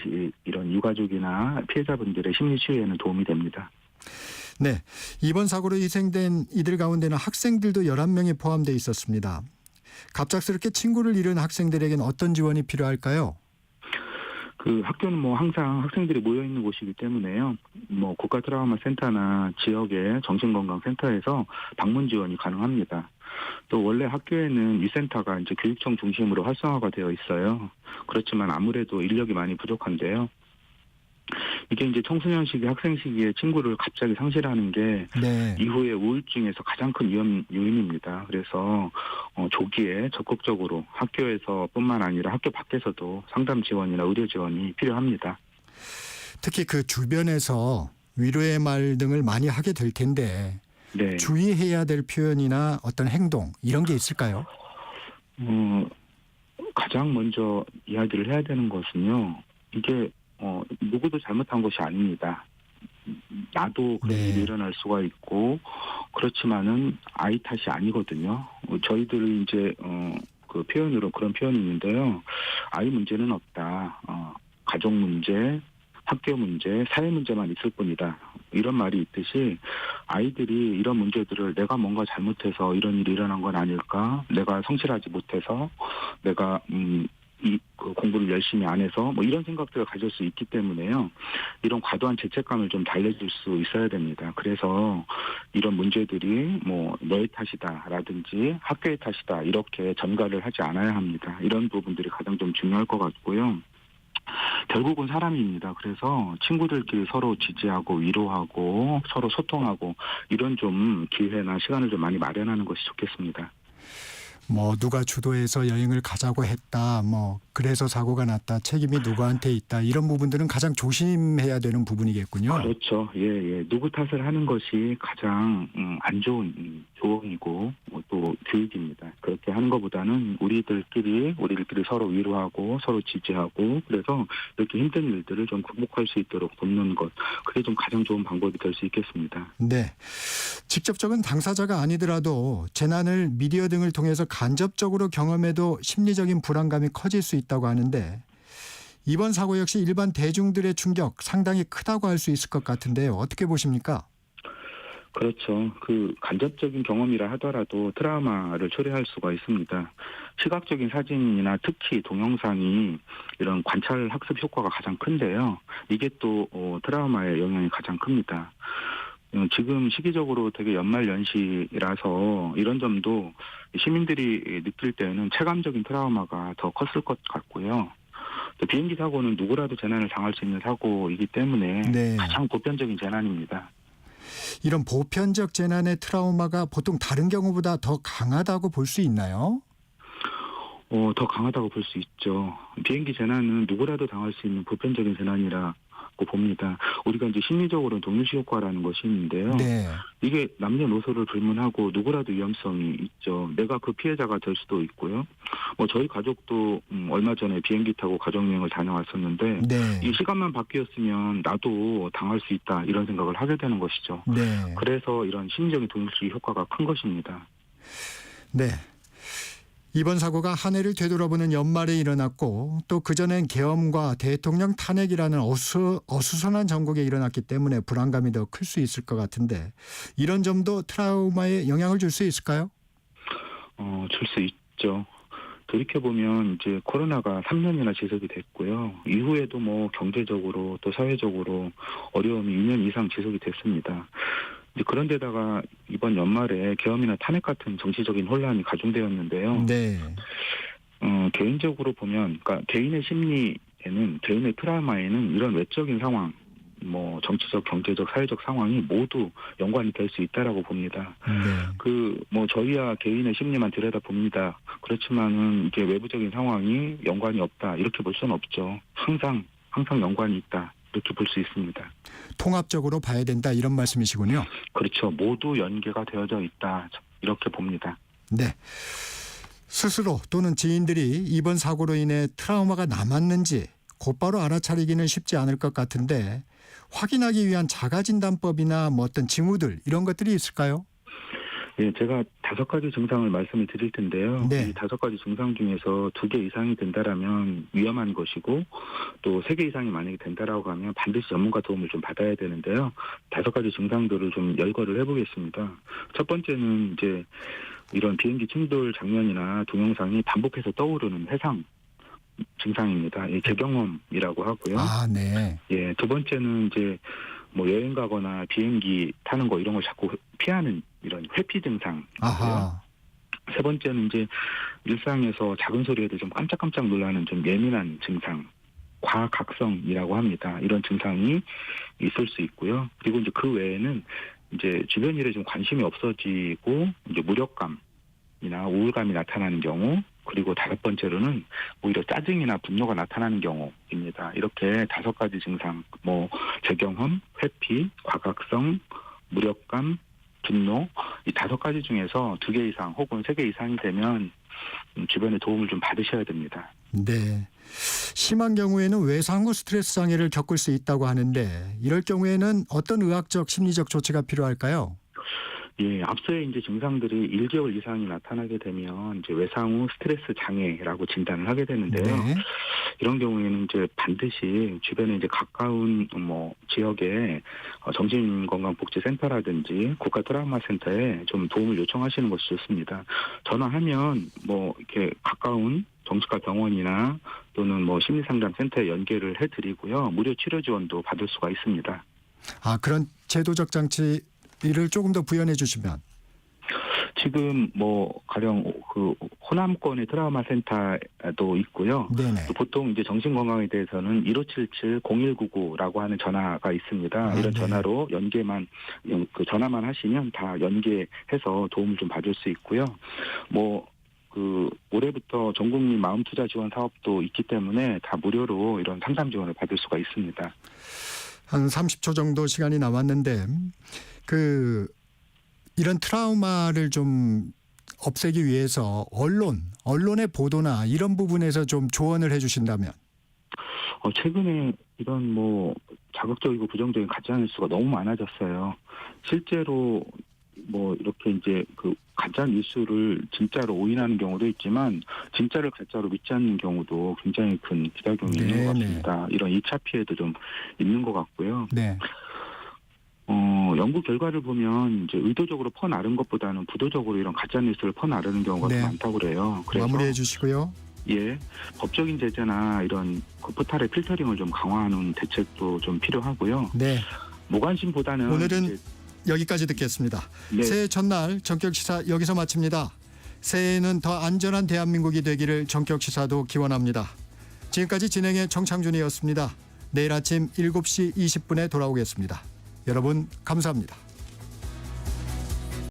이런 유가족이나 피해자분들의 심리치유에는 도움이 됩니다. 네. 이번 사고로 희생된 이들 가운데는 학생들도 11명이 포함되어 있었습니다. 갑작스럽게 친구를 잃은 학생들에게는 어떤 지원이 필요할까요? 그 학교는 뭐 항상 학생들이 모여 있는 곳이기 때문에요. 뭐 국가 트라우마 센터나 지역의 정신건강센터에서 방문 지원이 가능합니다. 또 원래 학교에는 이 센터가 이제 교육청 중심으로 활성화가 되어 있어요. 그렇지만 아무래도 인력이 많이 부족한데요. 이게 이제 청소년 시기, 학생 시기에 친구를 갑자기 상실하는 게 네. 이후에 우울증에서 가장 큰 위험 요인입니다. 그래서 조기에 적극적으로 학교에서뿐만 아니라 학교 밖에서도 상담 지원이나 의료 지원이 필요합니다. 특히 그 주변에서 위로의 말 등을 많이 하게 될 텐데 네. 주의해야 될 표현이나 어떤 행동 이런 게 있을까요? 가장 먼저 이야기를 해야 되는 것은요. 이게 누구도 잘못한 것이 아닙니다. 나도 그런 네. 일이 일어날 수가 있고 그렇지만은 아이 탓이 아니거든요. 저희들이 이제 그 표현으로 그런 표현이 있는데요. 아이 문제는 없다. 가족 문제, 학교 문제, 사회 문제만 있을 뿐이다. 이런 말이 있듯이 아이들이 이런 문제들을 내가 뭔가 잘못해서 이런 일이 일어난 건 아닐까? 내가 성실하지 못해서 내가 그 공부를 열심히 안 해서 뭐 이런 생각들을 가질 수 있기 때문에요. 이런 과도한 죄책감을 좀 달래줄 수 있어야 됩니다. 그래서 이런 문제들이 뭐 너의 탓이다라든지 학교의 탓이다 이렇게 전가를 하지 않아야 합니다. 이런 부분들이 가장 좀 중요할 것 같고요. 결국은 사람입니다. 그래서 친구들끼리 서로 지지하고 위로하고 서로 소통하고 이런 좀 기회나 시간을 좀 많이 마련하는 것이 좋겠습니다. 뭐 누가 주도해서 여행을 가자고 했다. 뭐 그래서 사고가 났다. 책임이 누구한테 있다. 이런 부분들은 가장 조심해야 되는 부분이겠군요. 그렇죠. 예. 누구 탓을 하는 것이 가장 안 좋은 조언이고 또 교육입니다. 그렇게 하는 것보다는 우리들끼리 서로 위로하고 서로 지지하고 그래서 이렇게 힘든 일들을 좀 극복할 수 있도록 돕는 것. 그게 좀 가장 좋은 방법이 될 수 있겠습니다. 네. 직접적인 당사자가 아니더라도 재난을 미디어 등을 통해서 간접적으로 경험해도 심리적인 불안감이 커질 수 있다고 하는데 이번 사고 역시 일반 대중들의 충격 상당히 크다고 할 수 있을 것 같은데요. 어떻게 보십니까? 그렇죠. 그 간접적인 경험이라 하더라도 트라우마를 초래할 수가 있습니다. 시각적인 사진이나 특히 동영상이 이런 관찰 학습 효과가 가장 큰데요. 이게 또 트라우마의 영향이 가장 큽니다. 지금 시기적으로 되게 연말연시라서 이런 점도 시민들이 느낄 때는 체감적인 트라우마가 더 컸을 것 같고요. 또 비행기 사고는 누구라도 재난을 당할 수 있는 사고이기 때문에 네. 가장 보편적인 재난입니다. 이런 보편적 재난의 트라우마가 보통 다른 경우보다 더 강하다고 볼 수 있나요? 더 강하다고 볼 수 있죠. 비행기 재난은 누구라도 당할 수 있는 보편적인 재난이라고 자꾸 봅니다. 우리가 이제 심리적으로 동일시 효과라는 것이 있는데요. 네. 이게 남녀노소를 불문하고 누구라도 위험성이 있죠. 내가 그 피해자가 될 수도 있고요. 뭐 저희 가족도 얼마 전에 비행기 타고 가족여행을 다녀왔었는데 네. 이 시간만 바뀌었으면 나도 당할 수 있다 이런 생각을 하게 되는 것이죠. 네. 그래서 이런 심리적인 동일시 효과가 큰 것입니다. 네. 이번 사고가 한 해를 되돌아보는 연말에 일어났고 또 그전엔 계엄과 대통령 탄핵이라는 어수선한 전국에 일어났기 때문에 불안감이 더 클 수 있을 것 같은데 이런 점도 트라우마에 영향을 줄 수 있을까요? 줄 수 있죠. 돌이켜보면 이제 코로나가 3년이나 지속이 됐고요. 이후에도 뭐 경제적으로 또 사회적으로 어려움이 2년 이상 지속이 됐습니다. 이제 그런데다가 이번 연말에 계엄이나 탄핵 같은 정치적인 혼란이 가중되었는데요. 네. 개인적으로 보면, 그러니까 개인의 심리에는, 개인의 트라우마에는 이런 외적인 상황, 뭐 정치적, 경제적, 사회적 상황이 모두 연관이 될 수 있다라고 봅니다. 네. 저희야 개인의 심리만 들여다 봅니다. 그렇지만은 이게 외부적인 상황이 연관이 없다 이렇게 볼 수는 없죠. 항상 연관이 있다. 이렇게 볼 수 있습니다. 통합적으로 봐야 된다 이런 말씀이시군요. 그렇죠. 모두 연계가 되어져 있다. 이렇게 봅니다. 네. 스스로 또는 지인들이 이번 사고로 인해 트라우마가 남았는지 곧바로 알아차리기는 쉽지 않을 것 같은데 확인하기 위한 자가진단법이나 뭐 어떤 징후들 이런 것들이 있을까요? 예, 제가 5가지 증상을 말씀을 드릴 텐데요. 네. 이 5가지 증상 중에서 2개 이상이 된다라면 위험한 것이고 또 3개 이상이 만약에 된다라고 하면 반드시 전문가 도움을 좀 받아야 되는데요. 5가지 증상들을 좀 열거를 해보겠습니다. 첫 번째는 이제 이런 비행기 충돌 장면이나 동영상이 반복해서 떠오르는 회상 증상입니다. 재경험이라고 하고요. 아, 네. 예, 2번째는 이제 뭐 여행 가거나 비행기 타는 거 이런 걸 자꾸 피하는 이런 회피 증상. 아하. 3번째는 이제 일상에서 작은 소리에도 좀 깜짝깜짝 놀라는 좀 예민한 증상. 과각성이라고 합니다. 이런 증상이 있을 수 있고요. 그리고 이제 그 외에는 이제 주변 일에 좀 관심이 없어지고 이제 무력감이나 우울감이 나타나는 경우, 그리고 5번째로는 오히려 짜증이나 분노가 나타나는 경우입니다. 이렇게 5가지 증상, 뭐 재경험, 회피, 과각성, 무력감, 분노, 이 5가지 중에서 2개 이상 혹은 3개 이상이 되면 주변의 도움을 좀 받으셔야 됩니다. 네. 심한 경우에는 외상 후 스트레스 장애를 겪을 수 있다고 하는데 이럴 경우에는 어떤 의학적 심리적 조치가 필요할까요? 예, 앞서의 이제 증상들이 1개월 이상이 나타나게 되면 이제 외상 후 스트레스 장애라고 진단을 하게 되는데요. 네. 이런 경우에는 이제 반드시 주변에 이제 가까운 뭐 지역에 정신건강복지센터라든지 국가 트라우마 센터에 좀 도움을 요청하시는 것이 좋습니다. 전화하면 뭐 이렇게 가까운 정신과 병원이나 또는 뭐 심리상담센터에 연계를 해드리고요. 무료 치료 지원도 받을 수가 있습니다. 아, 그런 제도적 장치를 조금 더 부연해 주시면. 지금 뭐 가령 그 호남권의 트라우마 센터도 있고요. 네네. 보통 이제 정신건강에 대해서는 1577-0199라고 하는 전화가 있습니다. 이런 네. 전화로 그 전화만 하시면 다 연계해서 도움을 좀 받을 수 있고요. 뭐 그 올해부터 전국민 마음투자 지원 사업도 있기 때문에 다 무료로 이런 상담 지원을 받을 수가 있습니다. 한 30초 정도 시간이 남았는데 이런 트라우마를 좀 없애기 위해서 언론의 보도나 이런 부분에서 좀 조언을 해주신다면. 최근에 이런 뭐 자극적이고 부정적인 가짜 뉴스가 너무 많아졌어요. 실제로 뭐 이렇게 이제 그 가짜 뉴스를 진짜로 오인하는 경우도 있지만 진짜를 가짜로 믿지 않는 경우도 굉장히 큰 부작용이 있는 것 같습니다. 이런 2차 피해도 좀 있는 것 같고요. 네. 연구 결과를 보면 이제 의도적으로 퍼나른 것보다는 부도적으로 이런 가짜 뉴스를 퍼나르는 경우가 네. 더 많다고 그래요. 그래서 마무리해 주시고요. 예, 법적인 제재나 이런 그 포탈의 필터링을 좀 강화하는 대책도 좀 필요하고요. 네. 무관심보다는 오늘은 이제 여기까지 듣겠습니다. 네. 새해 첫날 전격시사 여기서 마칩니다. 새해에는 더 안전한 대한민국이 되기를 전격시사도 기원합니다. 지금까지 진행의 정창준이었습니다. 내일 아침 7시 20분에 돌아오겠습니다. 여러분 감사합니다.